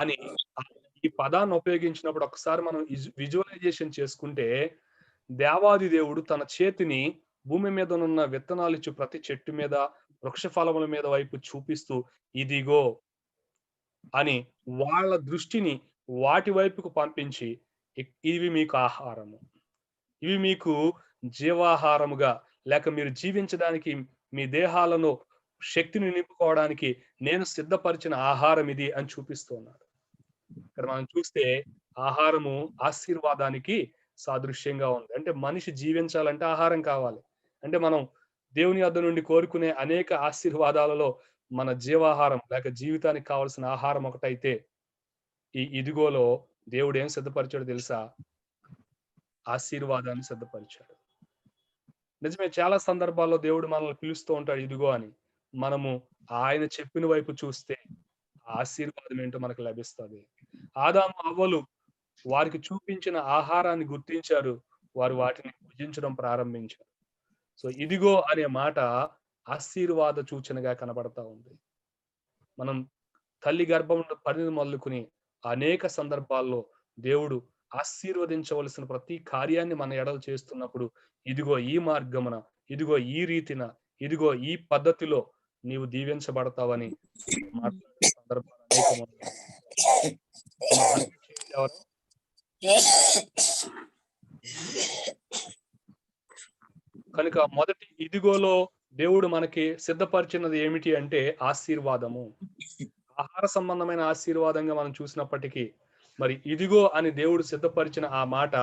అని ఈ పదాన్ని ఉపయోగించినప్పుడు ఒకసారి మనం విజువలైజేషన్ చేసుకుంటే, దేవాది దేవుడు తన చేతిని భూమి మీద ఉన్న విత్తనాలు ఇచ్చు ప్రతి చెట్టు మీద, వృక్ష ఫలముల మీద వైపు చూపిస్తూ ఇదిగో అని వాళ్ళ దృష్టిని వాటి వైపుకు పంపించి ఇవి మీకు ఆహారము, ఇవి మీకు జీవాహారముగా, లేక మీరు జీవించడానికి మీ దేహాలను శక్తిని నింపుకోవడానికి నేను సిద్ధపరిచిన ఆహారం ఇది అని చూపిస్తూ ఉన్నారు. ఇక్కడ మనం చూస్తే ఆహారము ఆశీర్వాదానికి సాదృశ్యంగా ఉంది. అంటే మనిషి జీవించాలంటే ఆహారం కావాలి. అంటే మనం దేవుని యొద్ద నుండి కోరుకునే అనేక ఆశీర్వాదాలలో మన జీవాహారం లేక జీవితానికి కావాల్సిన ఆహారం ఒకటైతే ఈ ఇదిగోలో దేవుడు ఏం సిద్ధపరిచాడు తెలుసా? ఆశీర్వాదాన్ని సిద్ధపరిచాడు. నిజమే, చాలా సందర్భాల్లో దేవుడు మనల్ని పిలుస్తూ ఉంటాడు ఇదిగో అని. మనము ఆయన చెప్పిన వైపు చూస్తే ఆశీర్వాదం ఏంటో మనకు లభిస్తుంది. ఆదాము అవ్వలు వారికి చూపించిన ఆహారాన్ని గుర్తించారు, వారు వాటిని భుజించడం ప్రారంభించారు. సో ఇదిగో అనే మాట ఆశీర్వాద సూచనగా కనబడతా ఉంది. మనం తల్లి గర్భం పడిన మొదలుకుని అనేక సందర్భాల్లో దేవుడు ఆశీర్వదించవలసిన ప్రతి కార్యాన్ని మన ఎడల చేస్తున్నప్పుడు ఇదిగో ఈ మార్గమున, ఇదిగో ఈ రీతిన, ఇదిగో ఈ పద్ధతిలో నీవు దీవించబడతావని మాట్లాడే సందర్భాలు అనేకం. కనుక మొదటి ఇదిగోలో దేవుడు మనకి సిద్ధపరిచినది ఏమిటి అంటే ఆశీర్వాదము. ఆహార సంబంధమైన ఆశీర్వాదంగా మనం చూసినప్పటికీ మరి ఇదిగో అని దేవుడు సిద్ధపరిచిన ఆ మాట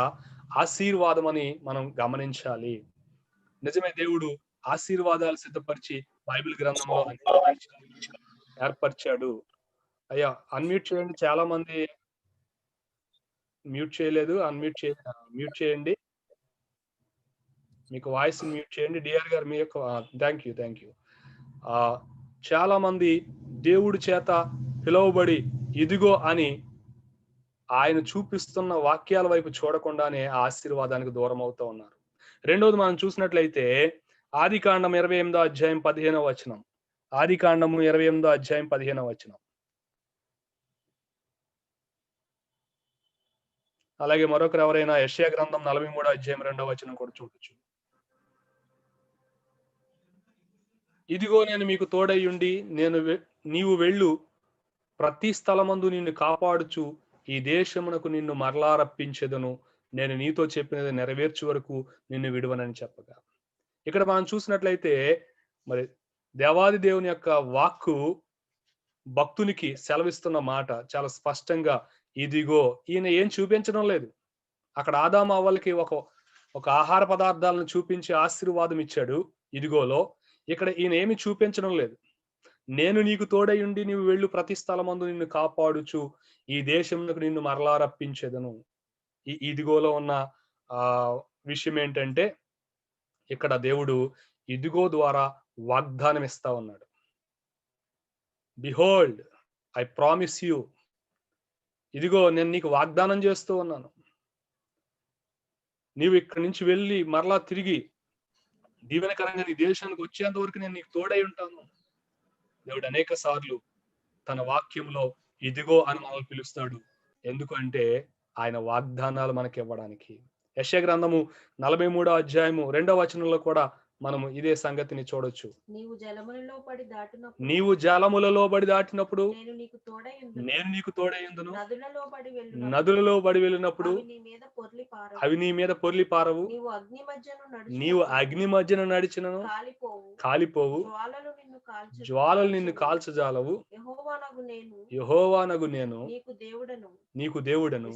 ఆశీర్వాదం అని మనం గమనించాలి. నిజమే, దేవుడు ఆశీర్వాదాలు సిద్ధపరిచి బైబిల్ గ్రంథంలో ఏర్పరిచాడు. అయ్యా అన్మ్యూట్ చేయండి, చాలా మంది మ్యూట్ చేయలేదు, మ్యూట్ చేయండి, మీకు వాయిస్ మ్యూట్ చేయండి. డిఆర్ గారు మీ యొక్క థ్యాంక్ యూ. చాలా మంది దేవుడి చేత పిలువబడి ఇదిగో అని ఆయన చూపిస్తున్న వాక్యాల వైపు చూడకుండానే ఆ ఆశీర్వాదానికి దూరం అవుతూ ఉన్నారు. రెండోది మనం చూసినట్లయితే ఆదికాండం 28వ అధ్యాయం 15వ వచనం. ఆదికాండము 28వ అధ్యాయం 15వ వచనం. అలాగే మరొకరు ఎవరైనా యెషయా గ్రంథం 43వ అధ్యాయం 2వ వచనం కూడా చూడొచ్చు. ఇదిగో నేను మీకు తోడయ్యుండి నీవు వెళ్ళు, ప్రతి స్థలమందు నిన్ను కాపాడుచు ఈ దేశమునకు నిన్ను మరలా రప్పించెదను, నేను నీతో చెప్పినది నెరవేర్చు వరకు నిన్ను విడువనని చెప్పగా. ఇక్కడ మనం చూసినట్లయితే మరి దేవాది దేవుని యొక్క వాక్కు భక్తునికి సెలవిస్తున్న మాట చాలా స్పష్టంగా ఇదిగో. ఈయన ఏం చూపించడం లేదు. అక్కడ ఆదాము అవ్వలకి ఒక ఆహార పదార్థాలను చూపించి ఆశీర్వాదం ఇచ్చాడు ఇదిగోలో. ఇక్కడ ఈయన ఏమి చూపించడం లేదు. నేను నీకు తోడయుండి నీవు వెళ్ళు, ప్రతి స్థలమందు నిన్ను కాపాడుచు ఈ దేశంలోకి నిన్ను మరలా రప్పించెదను. ఈ ఇదిగోలో ఉన్న విషయం ఏంటంటే ఇక్కడ దేవుడు ఇదిగో ద్వారా వాగ్దానం ఇస్తా ఉన్నాడు. బిహోల్డ్ ఐ ప్రామిస్ యూ, ఇదిగో నేను నీకు వాగ్దానం చేస్తూ ఉన్నాను, నీవు ఇక్కడి నుంచి వెళ్ళి మరలా తిరిగి దీవెనకరంగా నీ దేశానికి వచ్చేంత వరకు నేను నీకు తోడై ఉంటాను. దేవుడు అనేక సార్లు తన వాక్యంలో ఇదిగో అని మనల్ని పిలుస్తాడు. ఎందుకంటే ఆయన వాగ్దానాలు మనకి ఇవ్వడానికి. యెషయా గ్రంథము 43వ అధ్యాయము 2వ వచనంలో కూడా మనము ఇదే సంగతిని చూడొచ్చు. నీవు జలములలో పడి దాటినప్పుడు నేను నీకు తోడయ్యుందును, నదులలో పడి వెళ్ళినప్పుడు అవి నీ మీద పొర్లి పారవు, నీవు అగ్ని మధ్యన నడిచినను కాలిపోవు, జ్వాలలు నిన్ను కాల్చజాలవు, యెహోవానగు నేను నీకు దేవుడను,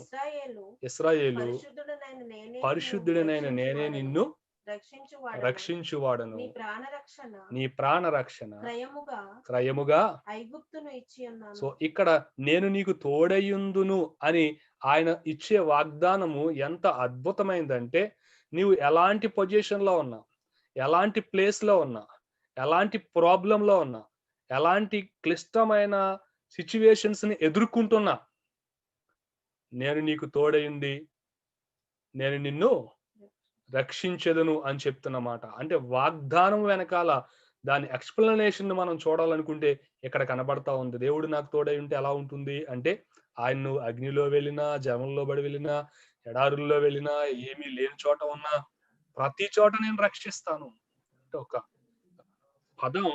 ఇశ్రాయేలు పరిశుద్ధుడనైన నేనే నిన్ను రక్షించువాడను, నీ ప్రాణ రక్షణ క్రయముగా సో ఇక్కడ నేను నీకు తోడయ్యుందును అని ఆయన ఇచ్చే వాగ్దానము ఎంత అద్భుతమైందంటే, నీవు ఎలాంటి పొజిషన్ లో ఉన్నా, ఎలాంటి ప్లేస్ లో ఉన్నా, ఎలాంటి ప్రాబ్లం లో ఉన్నా, ఎలాంటి క్లిష్టమైన సిచ్యువేషన్స్ ని ఎదుర్కొంటున్నా, నేను నీకు తోడయింది, నేను నిన్ను రక్షించెదను అని చెప్తున్నమాట. అంటే వాగ్దానం వెనకాల దాని ఎక్స్ప్లెనేషన్ మనం చూడాలనుకుంటే ఇక్కడ కనబడతా ఉంది. దేవుడు నాకు తోడై ఉంటే ఎలా ఉంటుంది అంటే, ఆయన అగ్నిలో వెళ్ళినా, జలంలో పడి వెళ్ళినా, ఎడారుల్లో వెళ్ళినా, ఏమీ లేని చోట ఉన్నా ప్రతి చోట నేను రక్షిస్తాను అంటే ఒక పదం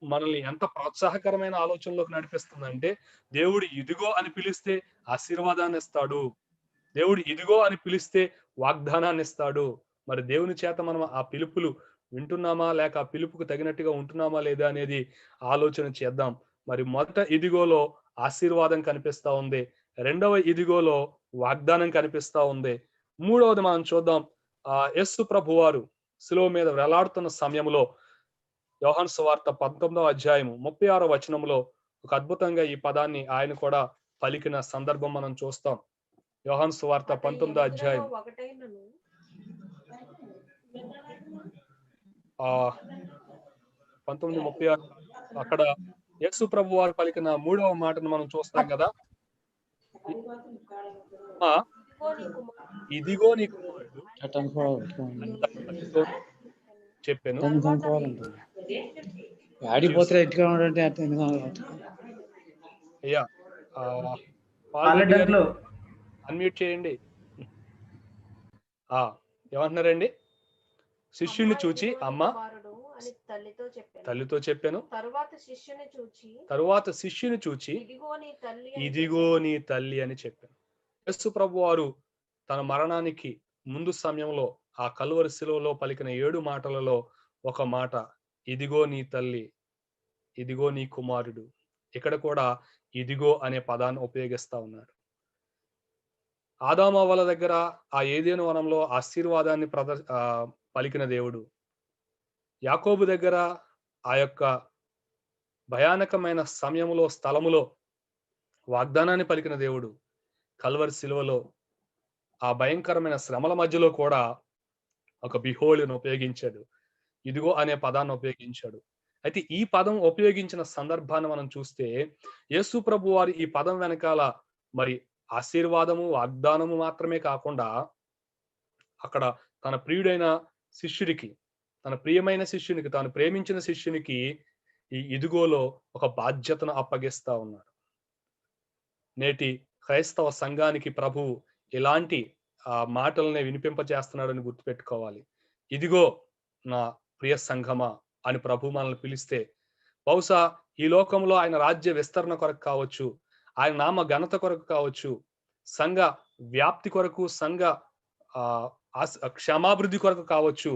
మనల్ని ఎంత ప్రోత్సాహకరమైన ఆలోచనలోకి నడిపిస్తుందంటే, దేవుడు ఇదిగో అని పిలిస్తే ఆశీర్వాదాన్ని ఇస్తాడు, దేవుడు ఇదిగో అని పిలిస్తే వాగ్దానాన్ని ఇస్తాడు. మరి దేవుని చేత మనం ఆ పిలుపులు వింటున్నామా, లేక ఆ పిలుపుకు తగినట్టుగా ఉంటున్నామా లేదా అనేది ఆలోచన చేద్దాం. మరి మొదట ఇదిగోలో ఆశీర్వాదం కనిపిస్తా ఉంది, రెండవ ఇదిగోలో వాగ్దానం కనిపిస్తా ఉంది. మూడవది మనం చూద్దాం. యేసు ప్రభువారు శిలువ మీద వేలాడుతున్న సమయంలో యోహాను సువార్త 19వ అధ్యాయము 36వ వచనంలో ఒక అద్భుతంగా ఈ పదాన్ని ఆయన కూడా పలికిన సందర్భం మనం చూస్తాం. యోహాను సువార్త 19వ అధ్యాయం 19:36 అక్కడ యేసు ప్రభు వారు పలికిన మూడవ మాటను మనం చూస్తాం కదా. ఇదిగో నీ కుమారుడు చెప్పాను. అయ్యా అన్మ్యూట్ చేయండి. ఏమంటున్నారండి? శిష్యుని చూచి అమ్మ తల్లితో చెప్పాను, తరువాత శిష్యుని చూచి ఇదిగో నీ తల్లి అని చెప్పాను. యేసు ప్రభు వారు తన మరణానికి ముందు సమయంలో ఆ కలువరి శిలువలో పలికిన 7 మాటలలో ఒక మాట ఇదిగో నీ తల్లి, ఇదిగో నీ కుమారుడు. ఇక్కడ కూడా ఇదిగో అనే పదాన్ని ఉపయోగిస్తా ఉన్నాడు. ఆదాము అవ్వల దగ్గర ఆ ఏదెను వనంలో ఆశీర్వాదాన్ని పలికిన దేవుడు, యాకోబు దగ్గర ఆ యొక్క భయానకమైన సమయంలో స్థలములో వాగ్దానాన్ని పలికిన దేవుడు, కల్వరి శిలువలో ఆ భయంకరమైన శ్రమల మధ్యలో కూడా ఒక బిహోల్డ్ను ఉపయోగించాడు, ఇదిగో అనే పదాన్ని ఉపయోగించాడు. అయితే ఈ పదం ఉపయోగించిన సందర్భాన్ని మనం చూస్తే యేసు ప్రభు వారి ఈ పదం వెనకాల మరి ఆశీర్వాదము వాగ్దానము మాత్రమే కాకుండా అక్కడ తన ప్రియుడైన శిష్యుడికి, తన ప్రియమైన శిష్యునికి, తాను ప్రేమించిన శిష్యునికి ఈ ఇదిగోలో ఒక బాధ్యతను అప్పగిస్తా ఉన్నాడు. నేటి క్రైస్తవ సంఘానికి ప్రభువు ఇలాంటి మాటలనే వినిపింపజేస్తున్నాడని గుర్తుపెట్టుకోవాలి. ఇదిగో నా ప్రియ సంఘమా అని ప్రభు మనల్ని పిలిస్తే బహుశా ఈ లోకంలో ఆయన రాజ్య విస్తరణ కొరకు కావచ్చు, ఆయన నామ ఘనత కొరకు కావచ్చు, సంఘ వ్యాప్తి కొరకు, సంఘ క్షమాభివృద్ధి కొరకు కావచ్చు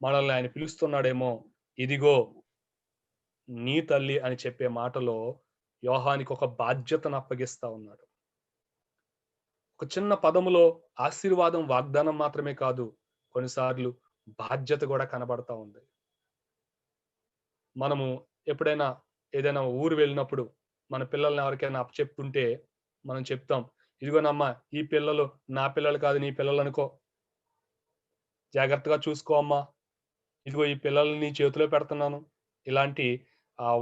మనల్ని ఆయన పిలుస్తున్నాడేమో. ఇదిగో నీ తల్లి అని చెప్పే మాటలో యోహానికి ఒక బాధ్యతను అప్పగిస్తా ఉన్నాడు. ఒక చిన్న పదములో ఆశీర్వాదం వాగ్దానం మాత్రమే కాదు, కొన్నిసార్లు బాధ్యత కూడా కనబడతా ఉంది. మనము ఎప్పుడైనా ఏదైనా ఊరు వెళ్ళినప్పుడు మన పిల్లల్ని ఎవరికైనా అప్పచెప్తుంటే మనం చెప్తాం, ఇదిగోనమ్మా ఈ పిల్లలు నా పిల్లలు కాదు నీ పిల్లలు అనుకో, జాగ్రత్తగా చూసుకో అమ్మా, ఇదిగో ఈ పిల్లల్ని నీ చేతిలో పెడుతున్నాను. ఇలాంటి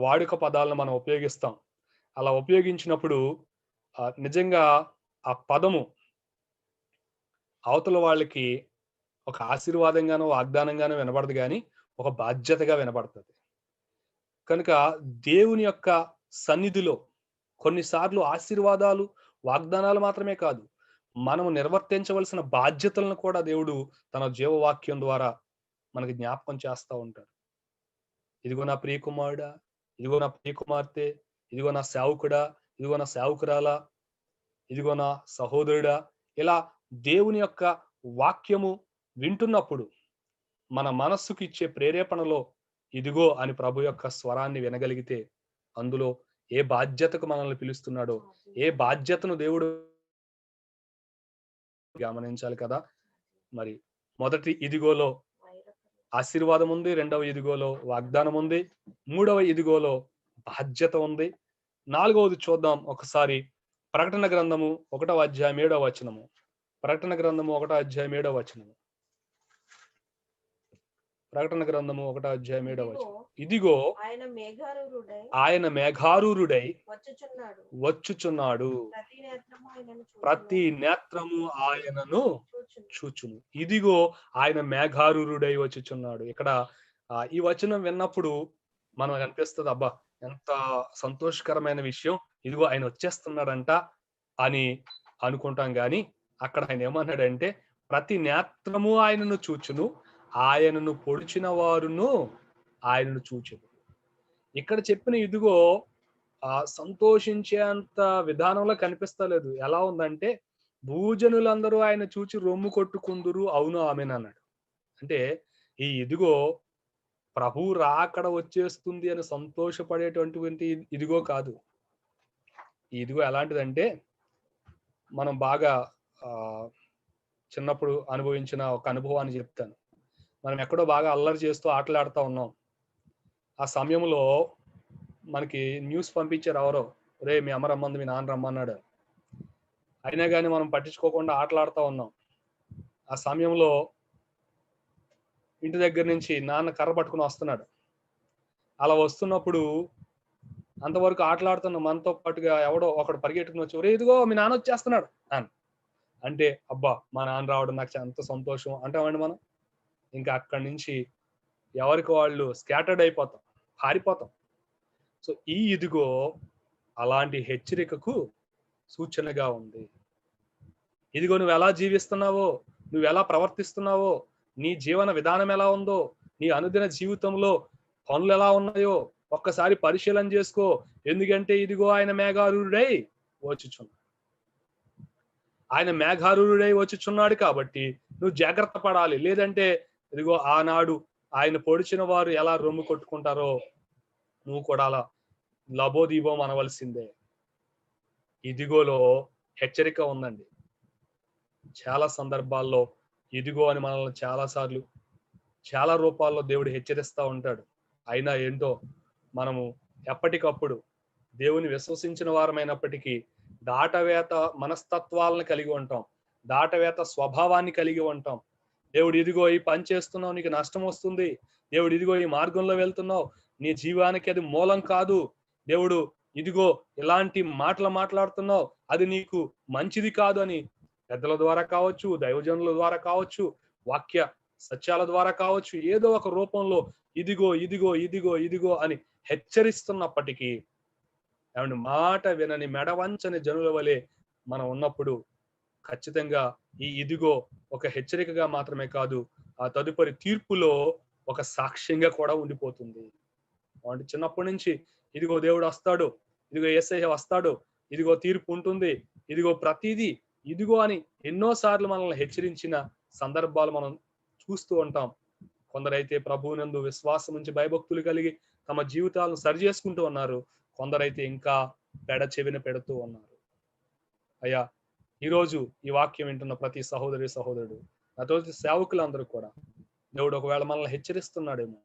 వాడుక పదాలను మనం ఉపయోగిస్తాం. అలా ఉపయోగించినప్పుడు నిజంగా ఆ పదము అవతల వాళ్ళకి ఒక ఆశీర్వాదంగానో వాగ్దానంగానో వినబడదు, కానీ ఒక బాధ్యతగా వినబడుతుంది. కనుక దేవుని యొక్క సన్నిధిలో కొన్నిసార్లు ఆశీర్వాదాలు వాగ్దానాలు మాత్రమే కాదు, మనము నిర్వర్తించవలసిన బాధ్యతలను కూడా దేవుడు తన జీవవాక్యం ద్వారా మనకి జ్ఞాపకం చేస్తూ ఉంటాడు. ఇదిగో నా ప్రియ కుమారుడా, ఇదిగో నా ప్రియ కుమార్తె, ఇదిగో నా సేవకుడా, ఇదిగో నా సేవకురాలా, ఇదిగో నా సహోదరుడా. ఇలా దేవుని యొక్క వాక్యము వింటున్నప్పుడు మన మనస్సుకు ఇచ్చే ప్రేరేపణలో ఇదిగో అని ప్రభు యొక్క స్వరాన్ని వినగలిగితే అందులో ఏ బాధ్యతకు మనల్ని పిలుస్తున్నాడో, ఏ బాధ్యతను దేవుడు గమనించాలి కదా. మరి మొదటి ఇదిగోలో ఆశీర్వాదం ఉంది, రెండవ ఇదిగోలో వాగ్దానం ఉంది, మూడవ ఇదిగోలో బాధ్యత ఉంది. నాలుగవది చూద్దాం ఒకసారి. ప్రకటన గ్రంథము 1వ అధ్యాయం 7వ వచనము. ప్రకటన గ్రంథము 1వ అధ్యాయం 7వ వచనము. ప్రకటన గ్రంథము 1వ అధ్యాయం 7వ వచనం. ఇదిగో ఆయన మేఘారూరుడై వచ్చుచున్నాడు, ప్రతి నేత్రము ఆయనను చూచును. ఇదిగో ఆయన మేఘారూరుడై వచ్చుచున్నాడు. ఇక్కడ ఈ వచనం విన్నప్పుడు మనం అనిపిస్తుంది, అబ్బా ఎంత సంతోషకరమైన విషయం, ఇదిగో ఆయన వచ్చేస్తున్నాడంట అని అనుకుంటాం. గాని అక్కడ ఆయన ఏమన్నాడంటే ప్రతి నేత్రము ఆయనను చూచును, ఆయనను పొడిచిన వారును ఆయనను చూచెను. ఇక్కడ చెప్పిన ఇదిగో సంతోషించేంత విధానంలో కనిపిస్తలేదు. ఎలా ఉందంటే భూజనులందరూ ఆయన చూచి రొమ్ము కొట్టుకుందురు, అవును ఆమెన్ అన్నాడు. అంటే ఈ ఇదిగో ప్రభు రాకడ వచ్చేస్తుంది అని సంతోషపడేటటువంటి ఇదిగో కాదు. ఈ ఇదిగో ఎలాంటిదంటే మనం బాగా చిన్నప్పుడు అనుభవించిన ఒక అనుభవాన్ని చెప్తాను. మనం ఎక్కడో బాగా అల్లరి చేస్తూ ఆటలాడుతూ ఉన్నాం. ఆ సమయంలో మనకి న్యూస్ పంపించారు ఎవరో, రే మీ అమ్మ రమ్మంది, మీ నాన్న రమ్మన్నాడు. అయినా కానీ మనం పట్టించుకోకుండా ఆటలాడుతూ ఉన్నాం. ఆ సమయంలో ఇంటి దగ్గర నుంచి నాన్న కర్ర పట్టుకుని వస్తున్నాడు. అలా వస్తున్నప్పుడు అంతవరకు ఆటలాడుతున్న మనతో పాటుగా ఎవడో ఒకడు పరిగెట్టుకుని వచ్చి, ఒరే ఇదిగో మీ నాన్న వచ్చేస్తున్నాడు అని అంటే, అబ్బా మా నాన్న రావడం నాకు ఎంత సంతోషం అంటామండి మనం. ఇంకా అక్కడి నుంచి ఎవరికి వాళ్ళు స్కాటర్డ్ అయిపోతాం, పారిపోతాం. సో ఈ ఇదిగో అలాంటి హెచ్చరికకు సూచనగా ఉంది. ఇదిగో నువ్వు ఎలా జీవిస్తున్నావో, నువ్వు ఎలా ప్రవర్తిస్తున్నావో, నీ జీవన విధానం ఎలా ఉందో, నీ అనుదిన జీవితంలో పనులు ఎలా ఉన్నాయో ఒక్కసారి పరిశీలన చేసుకో. ఎందుకంటే ఇదిగో ఆయన మేఘారూఢుడై వచ్చుచున్నాడు. ఆయన మేఘారూఢుడై వచ్చుచున్నాడు కాబట్టి నువ్వు జాగ్రత్త పడాలి. లేదంటే ఇదిగో ఆనాడు ఆయన పొడిచిన వారు ఎలా రొమ్ము కొట్టుకుంటారో నువ్వు కూడా అలా లబోదీబం అనవలసిందే. ఇదిగోలో హెచ్చరిక ఉందండి. చాలా సందర్భాల్లో ఇదిగో అని మనల్ని చాలాసార్లు చాలా రూపాల్లో దేవుడు హెచ్చరిస్తూ ఉంటాడు. అయినా ఏంటో మనము ఎప్పటికప్పుడు దేవుని విశ్వసించిన వారమైనప్పటికీ దాటవేత మనస్తత్వాలను కలిగి ఉంటాం, దాటవేత స్వభావాన్ని కలిగి ఉంటాం. దేవుడు ఇదిగో ఈ పని చేస్తున్నావు, నీకు నష్టం వస్తుంది. దేవుడు ఇదిగో ఈ మార్గంలో వెళ్తున్నావు, నీ జీవానికి అది మూలం కాదు. దేవుడు ఇదిగో ఇలాంటి మాటలు మాట్లాడుతున్నావు, అది నీకు మంచిది కాదు అని పెద్దల ద్వారా కావచ్చు, దైవజనుల ద్వారా కావచ్చు, వాక్య సత్యాల ద్వారా కావచ్చు, ఏదో ఒక రూపంలో ఇదిగో ఇదిగో ఇదిగో ఇదిగో అని హెచ్చరిస్తున్నప్పటికీ ఏమంటే మాట వినని మెడవంచని జనుల వలె మనం ఉన్నప్పుడు ఖచ్చితంగా ఈ ఇదిగో ఒక హెచ్చరికగా మాత్రమే కాదు, ఆ తదుపరి తీర్పులో ఒక సాక్ష్యంగా కూడా ఉండిపోతుంది. అంటే చిన్నప్పటి నుంచి ఇదిగో దేవుడు వస్తాడు, ఇదిగో యేసయ్య వస్తాడు, ఇదిగో తీర్పు ఉంటుంది, ఇదిగో ప్రతిదీ ఇదిగో అని ఎన్నోసార్లు మనల్ని హెచ్చరించిన సందర్భాలు మనం చూస్తూ ఉంటాం. కొందరైతే ప్రభువునందు విశ్వాసం నుంచి భయభక్తులు కలిగి తమ జీవితాలను సరి చేసుకుంటూ ఉన్నారు. కొందరైతే ఇంకా పెడ చెవిన పెడుతూ ఉన్నారు. అయ్యా, ఈరోజు ఈ వాక్యం వింటున్న ప్రతి సహోదరుడు, నాతో సేవకులందరూ కూడా దేవుడు ఒకవేళ మనల్ని హెచ్చరిస్తున్నాడేమో,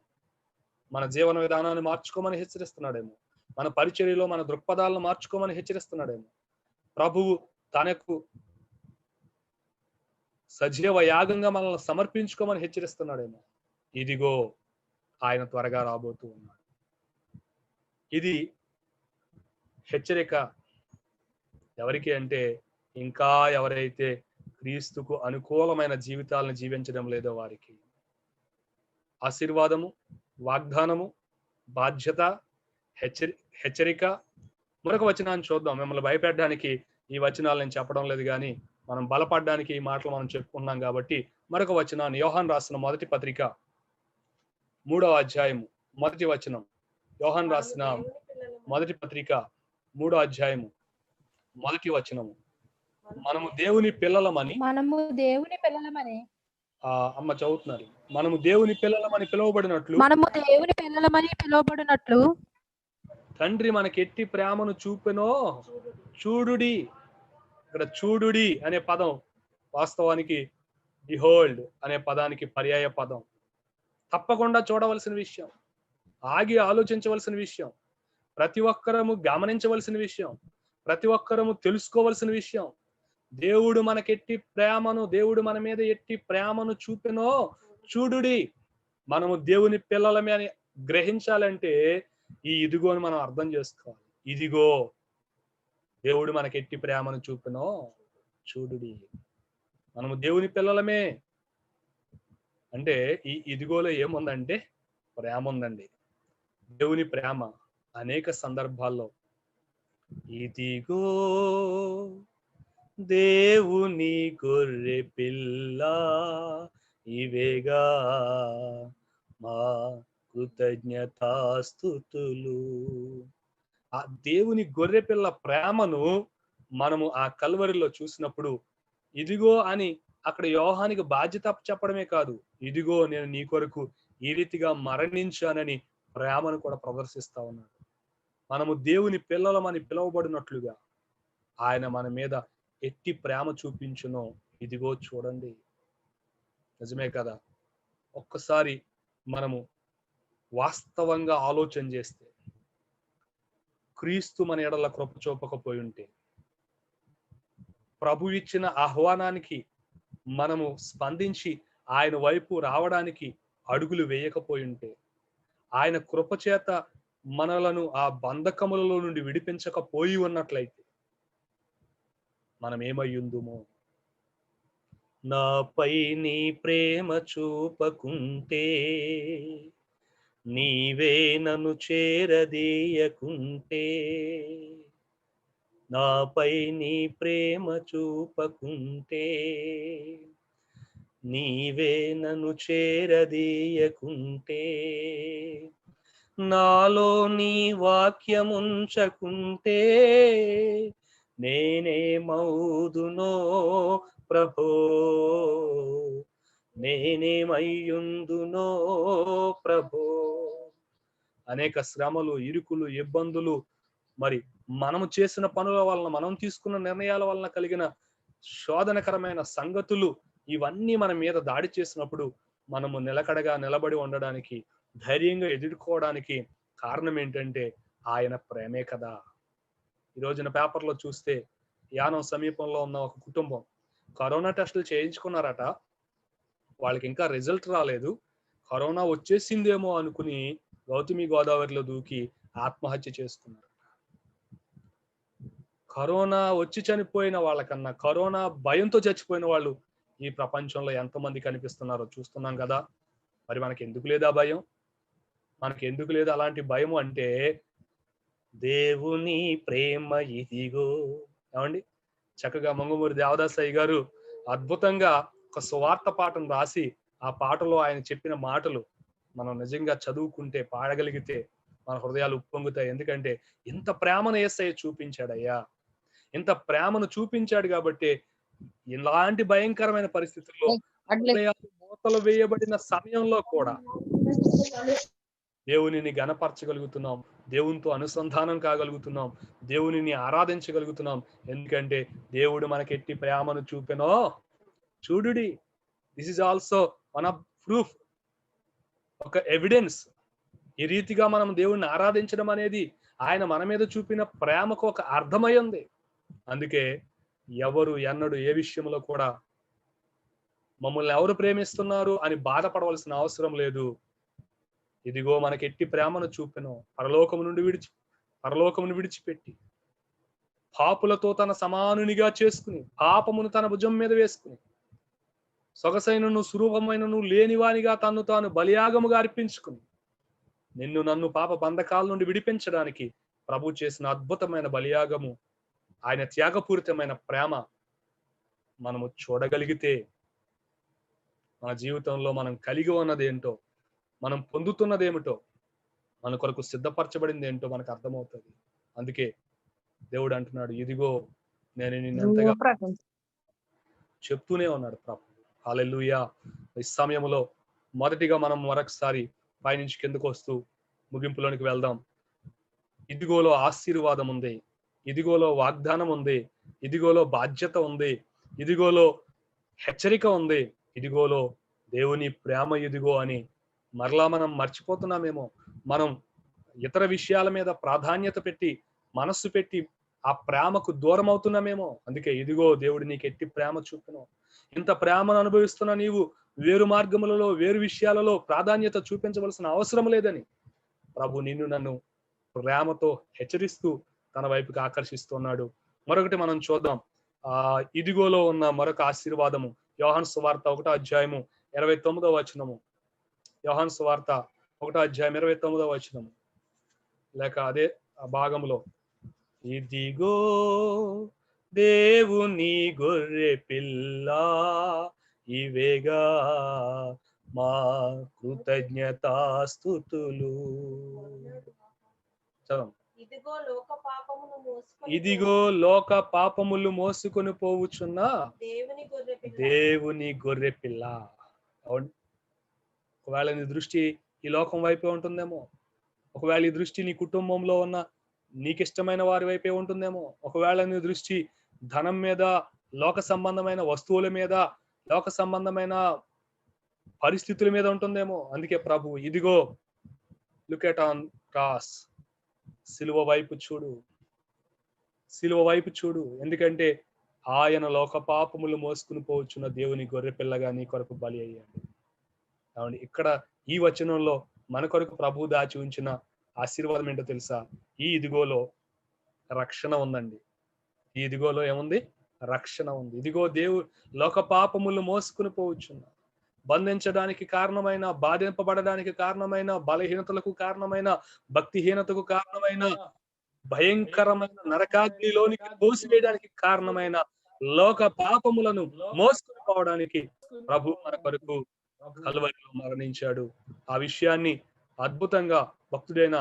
మన జీవన విధానాన్ని మార్చుకోమని హెచ్చరిస్తున్నాడేమో, మన పరిచర్యలో మన దృక్పథాలను మార్చుకోమని హెచ్చరిస్తున్నాడేమో, ప్రభువు తనకు సజీవ యాగంగా మనల్ని సమర్పించుకోమని హెచ్చరిస్తున్నాడేమో. ఇదిగో ఆయన త్వరగా రాబోతూ ఉన్నాడు. ఇది హెచ్చరిక ఎవరికి అంటే, ఇంకా ఎవరైతే క్రీస్తుకు అనుకూలమైన జీవితాలను జీవించడం లేదో వారికి. ఆశీర్వాదము, వాగ్దానము, బాధ్యత, హెచ్చరిక. మరొక వచనాన్ని చూద్దాం. మిమ్మల్ని భయపెట్టడానికి ఈ వచనాలు నేను చెప్పడం లేదు, కానీ మనం బలపడడానికి ఈ మాటలు మనం చెప్పుకున్నాం కాబట్టి మరొక వచనాన్ని యోహాను రాసిన మొదటి పత్రిక 3వ అధ్యాయము 1వ వచనం. యోహాను రాసిన మొదటి పత్రిక 3వ అధ్యాయము 1వ వచనము. మనము దేవుని పిల్లలమని అమ్మ చదువుతున్నారు. మనము దేవుని పిల్లలమని పిలువబడినట్లు తండ్రి మనకెట్టి ప్రేమను చూపెనో చూడుడి. ఇక్కడ చూడుడి అనే పదం వాస్తవానికి బిహోల్డ్ అనే పదానికి పర్యాయ పదం. తప్పకుండా చూడవలసిన విషయం, ఆగి ఆలోచించవలసిన విషయం, ప్రతి ఒక్కరము గమనించవలసిన విషయం, ప్రతి ఒక్కరము తెలుసుకోవలసిన విషయం. దేవుడు మనకెట్టి ప్రేమను, దేవుడు మన మీద ఎట్టి ప్రేమను చూపెనో చూడుడి. మనము దేవుని పిల్లలమే అని గ్రహించాలంటే ఈ ఇదిగోని మనం అర్థం చేసుకోవాలి. ఇదిగో దేవుడు మనకెట్టి ప్రేమను చూపెనో చూడుడి. మనము దేవుని పిల్లలమే అంటే ఈ ఇదిగోలో ఏముందంటే ప్రేమ ఉందండి. దేవుని ప్రేమ అనేక సందర్భాల్లో ఇదిగో దేవుని గొర్రె పిల్ల, ఇవేగా మా కృతజ్ఞతాస్తుతులు. ఆ దేవుని గొర్రెపిల్ల ప్రేమను మనము ఆ కల్వరిలో చూసినప్పుడు, ఇదిగో అని అక్కడ యోహానికి బాధ్యత చెప్పడమే కాదు, ఇదిగో నేను నీ కొరకు ఈ రీతిగా మరణించానని ప్రేమను కూడా ప్రదర్శిస్తా ఉన్నాడు. మనము దేవుని పిల్లలమని పిలువబడినట్లుగా ఆయన మన మీద ఎట్టి ప్రేమ చూపించునో ఇదిగో చూడండి. నిజమే కదా? ఒక్కసారి మనము వాస్తవంగా ఆలోచన చేస్తే, క్రీస్తు మన ఎడల కృప చూపకపోయి ఉంటే, ప్రభు ఇచ్చిన ఆహ్వానానికి మనము స్పందించి ఆయన వైపు రావడానికి అడుగులు వేయకపోయి ఉంటే, ఆయన కృప చేత మనలను ఆ బంధకములలో నుండి విడిపించకపోయి ఉన్నట్లయితే మనం ఏమయ్యుందుమో. నాపై నీ ప్రేమ చూపకుంటే, నీవే నన్ను చేరదీయకుంటే, నాపై నీ ప్రేమ చూపకుంటే, నీవే నన్ను చేరదీయకుంటే, నాలో నీ వాక్యముంచకుంటే, నేనేమౌదునో ప్రభో, నేనేమయ్యుందునో ప్రభో. అనేక శ్రమలు, ఇరుకులు, ఇబ్బందులు, మరి మనము చేసిన పనుల వలన, మనం తీసుకున్న నిర్ణయాల వలన కలిగిన శోధనకరమైన సంగతులు, ఇవన్నీ మన మీద దాడి చేసినప్పుడు మనము నిలకడగా నిలబడి ఉండడానికి, ధైర్యంగా ఎదుర్కోవడానికి కారణం ఏంటంటే ఆయన ప్రేమే కదా. ఈ రోజున పేపర్లో చూస్తే, యానం సమీపంలో ఉన్న ఒక కుటుంబం కరోనా టెస్టులు చేయించుకున్నారట. వాళ్ళకి ఇంకా రిజల్ట్ రాలేదు. కరోనా వచ్చేసిందేమో అనుకుని గౌతమి గోదావరిలో దూకి ఆత్మహత్య చేసుకున్నారు. కరోనా వచ్చి చనిపోయిన వాళ్ళకన్నా కరోనా భయంతో చచ్చిపోయిన వాళ్ళు ఈ ప్రపంచంలో ఎంతమంది కనిపిస్తున్నారో చూస్తున్నాం కదా. మరి మనకి ఎందుకు లేదా భయం? మనకి ఎందుకు లేదు అలాంటి భయము అంటే, దేవుని ప్రేమ ఇదిగో. ఏమండి, చక్కగా మంగమూరి దేవదాసయ్య గారు అద్భుతంగా ఒక సువార్త పాటను రాసి, ఆ పాటలో ఆయన చెప్పిన మాటలు మనం నిజంగా చదువుకుంటే, పాడగలిగితే మన హృదయాలు ఉప్పొంగుతాయి. ఎందుకంటే ఇంత ప్రేమను యేసయ్య చూపించాడయ్యా, ఇంత ప్రేమను చూపించాడు కాబట్టి ఇలాంటి భయంకరమైన పరిస్థితుల్లో, హృదయాలు మూతలు వేయబడిన సమయంలో కూడా దేవునిని గణపరచగలుగుతున్నాం, దేవునితో అనుసంధానం కాగలుగుతున్నాం, దేవునిని ఆరాధించగలుగుతున్నాం. ఎందుకంటే దేవుడు మనకెట్టి ప్రేమను చూపెనో చూడుడి. This is also one of proof, ఒక ఎవిడెన్స్. ఈ రీతిగా మనం దేవుణ్ణి ఆరాధించడం అనేది ఆయన మన మీద చూపిన ప్రేమకు ఒక అర్థమై ఉంది. అందుకే ఎవరు ఎన్నడూ ఏ విషయంలో కూడా మమ్మల్ని ఎవరు ప్రేమిస్తున్నారు అని బాధపడవలసిన అవసరం లేదు. ఇదిగో మనకెట్టి ప్రేమను చూపెను, పరలోకమును విడిచిపెట్టి పాపులతో తన సమానునిగా చేసుకుని, పాపమును తన భుజం మీద వేసుకుని, సొగసైనను సురూపమైనను లేనివానిగా తన్ను తాను బలియాగముగా అర్పించుకుని, నిన్ను నన్ను పాప బంధకాల నుండి విడిపించడానికి ప్రభు చేసిన అద్భుతమైన బలియాగము, ఆయన త్యాగపూరితమైన ప్రేమ మనము చూడగలిగితే, మన జీవితంలో మనం కలిగి ఉన్నదేంటో, మనం పొందుతున్నదేమిటో, మన కొరకు సిద్ధపరచబడింది ఏంటో మనకు అర్థమవుతుంది. అందుకే దేవుడు అంటున్నాడు, ఇదిగో నేను నిన్నెంతగా చెప్తూనే ఉన్నాడు ప్రభు. హల్లెలూయా. ఈ సమయంలో మొదటిగా మనం మరొకసారి పైనుంచి కిందకు వస్తూ ముగింపులోనికి వెళ్దాం. ఇదిగోలో ఆశీర్వాదం ఉంది, ఇదిగోలో వాగ్దానం ఉంది, ఇదిగోలో బాధ్యత ఉంది, ఇదిగోలో హెచ్చరిక ఉంది, ఇదిగోలో దేవుని ప్రేమ ఇదిగో అని మరలా మనం మర్చిపోతున్నామేమో. మనం ఇతర విషయాల మీద ప్రాధాన్యత పెట్టి, మనస్సు పెట్టి ఆ ప్రేమకు దూరం అవుతున్నామేమో. అందుకే ఇదిగో దేవుడు నీకు ఎట్టి ప్రేమ చూపును. ఇంత ప్రేమను అనుభవిస్తున్న నీవు వేరు మార్గములలో, వేరు విషయాలలో ప్రాధాన్యత చూపించవలసిన అవసరం లేదని ప్రభు నిన్ను నన్ను ప్రేమతో హెచ్చరిస్తూ తన వైపుకి ఆకర్షిస్తున్నాడు. మరొకటి మనం చూద్దాం. ఇదిగోలో ఉన్న మరొక ఆశీర్వాదము యోహాను సువార్త 1వ అధ్యాయము 29వ వచనము. యోహాను సువార్త 1వ అధ్యాయం 29వ వచనము, లేక అదే ఆ భాగంలో, ఇదిగో దేవుని గొర్రె పిల్ల, ఇవేగా మా కృతజ్ఞతాస్తుతులు. చదవం. ఇదిగో లోక పాపములు మోసుకొని పోవుచున్న దేవుని గొర్రె పిల్ల. ఒకవేళ నీ దృష్టి ఈ లోకం వైపే ఉంటుందేమో, ఒకవేళ ఈ దృష్టి నీ కుటుంబంలో ఉన్న నీకిష్టమైన వారి వైపే ఉంటుందేమో, ఒకవేళ నీ దృష్టి ధనం మీద, లోక సంబంధమైన వస్తువుల మీద, లోక సంబంధమైన పరిస్థితుల మీద ఉంటుందేమో. అందుకే ప్రభు ఇదిగో లుక్ ఎట్ ఆన్ క్రాస్, సిలువ వైపు చూడు, సిలువ వైపు చూడు. ఎందుకంటే ఆయన లోక పాపములు మోసుకుని పోవచ్చున్న దేవుని గొర్రె పిల్లగా నీ కొరకు బలి అయ్యాడు. కాబట్టి ఇక్కడ ఈ వచనంలో మన కొరకు ప్రభు దాచి ఉంచిన ఆశీర్వాదం ఏంటో తెలుసా? ఈ ఇదిగోలో రక్షణ ఉందండి. ఈ ఇదిగోలో ఏముంది? రక్షణ ఉంది. ఇదిగో లోక పాపములు మోసుకుని పోవచ్చున్న, బంధించడానికి కారణమైన, బాధింపబడడానికి కారణమైన, బలహీనతలకు కారణమైన, భక్తిహీనతకు కారణమైన, భయంకరమైన నరకాగ్నిలోనికి తోసివేయడానికి కారణమైన లోక పాపములను మోసుకుని పోవడానికి ప్రభు మన కొరకు కల్వరిలో మరణించాడు. ఆ విషయాన్ని అద్భుతంగా భక్తుడైన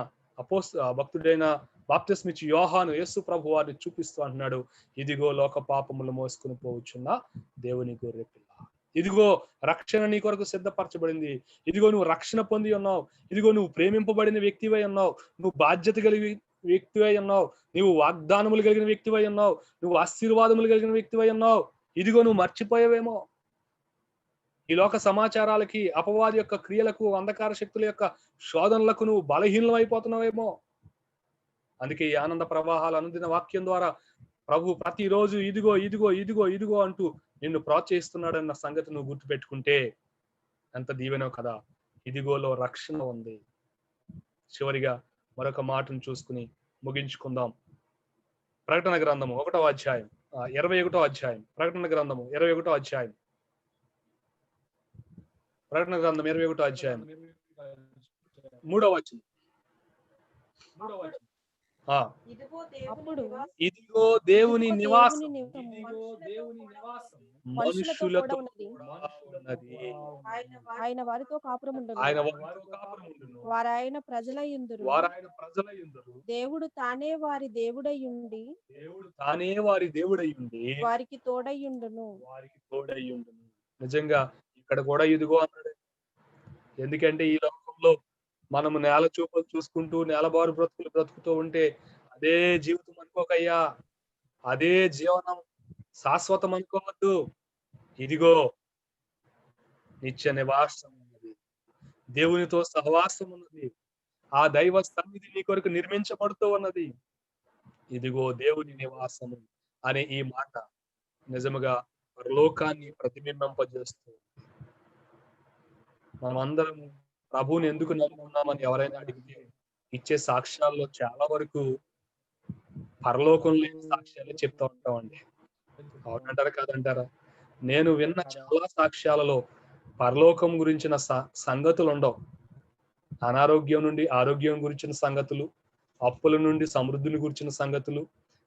బాప్తిస్మిచ్చి యోహాను యేసు ప్రభు వారిని చూపిస్తూ అంటున్నాడు, ఇదిగో లోక పాపములు మోసుకుని పోవచ్చున్న దేవుని గొర్రె పిల్ల. ఇదిగో రక్షణ నీ కొరకు సిద్ధపరచబడింది. ఇదిగో నువ్వు రక్షణ పొంది ఉన్నావు. ఇదిగో నువ్వు ప్రేమింపబడిన వ్యక్తివై ఉన్నావు. నువ్వు బాధ్యత కలిగి వ్యక్తివై ఉన్నావు. నువ్వు వాగ్దానములు కలిగిన వ్యక్తివై ఉన్నావు. నువ్వు ఆశీర్వాదములు కలిగిన వ్యక్తివై ఉన్నావు. ఇదిగో నువ్వు మర్చిపోయావేమో. ఈ లోక సమాచారాలకి, అపవాది యొక్క క్రియలకు, అంధకార శక్తుల యొక్క శోధనలకు నువ్వు బలహీనం అయిపోతున్నావేమో. అందుకే ఈ ఆనంద ప్రవాహాలు అనుదిన వాక్యం ద్వారా ప్రభు ప్రతిరోజు ఇదిగో ఇదిగో ఇదిగో ఇదిగో అంటూ నిన్ను ప్రోత్సహిస్తున్నాడన్న సంగతి నువ్వు గుర్తుపెట్టుకుంటే ఎంత దీవెనో కదా. ఇదిగోలో రక్షణ ఉంది. చివరిగా మరొక మాటను చూసుకుని ముగించుకుందాం. ప్రకటన గ్రంథము 1వ అధ్యాయం 21వ అధ్యాయం. ప్రకటన గ్రంథము 21వ అధ్యాయం. ప్రకటన గ్రంథం 21వ అధ్యాయం 3వ వచనం. ఇదిగో దేవుని నివాసం మనుషులతో ఉన్నది. ఆయన వారితో కాపురముండును. వారు ఆయన ప్రజలయుందురు. దేవుడు తానే వారి దేవుడయుండి వారికి తోడయుండును. నిజంగా ఇక్కడ కూడా ఇదిగో అన్నాడు. ఎందుకంటే ఈ లోకంలో మనము నేల చూపులు చూసుకుంటూ నేలబారు బ్రతుకుతూ ఉంటే అదే జీవితం అనుకోకయ్యా, అదే జీవనం శాశ్వతం అనుకోవద్దు. ఇదిగో నిత్య నివాసం ఉన్నది, దేవునితో సహవాసం ఉన్నది, ఆ దైవ సన్నిధి నీ కొరకు నిర్మించబడుతూ ఉన్నది. ఇదిగో దేవుని నివాసము అనే ఈ మాట నిజముగా పరలోకాన్ని ప్రతిబింబింపజేస్తూ, మనమందరం ప్రభువుని ఎందుకు నమ్ముకున్నామని ఎవరైనా అడిగితే ఇచ్చే సాక్ష్యాల్లో చాలా వరకు పరలోకం లేని సాక్ష్యాలే చెప్తూ ఉంటామండి. అవునంటారా కాదంటారా? నేను విన్న చాలా సాక్ష్యాలలో పరలోకం గురించిన సంగతులు ఉండవు. అనారోగ్యం నుండి ఆరోగ్యం గురించిన సంగతులు, అప్పుల నుండి సమృద్ధిని గురించిన సంగతులు,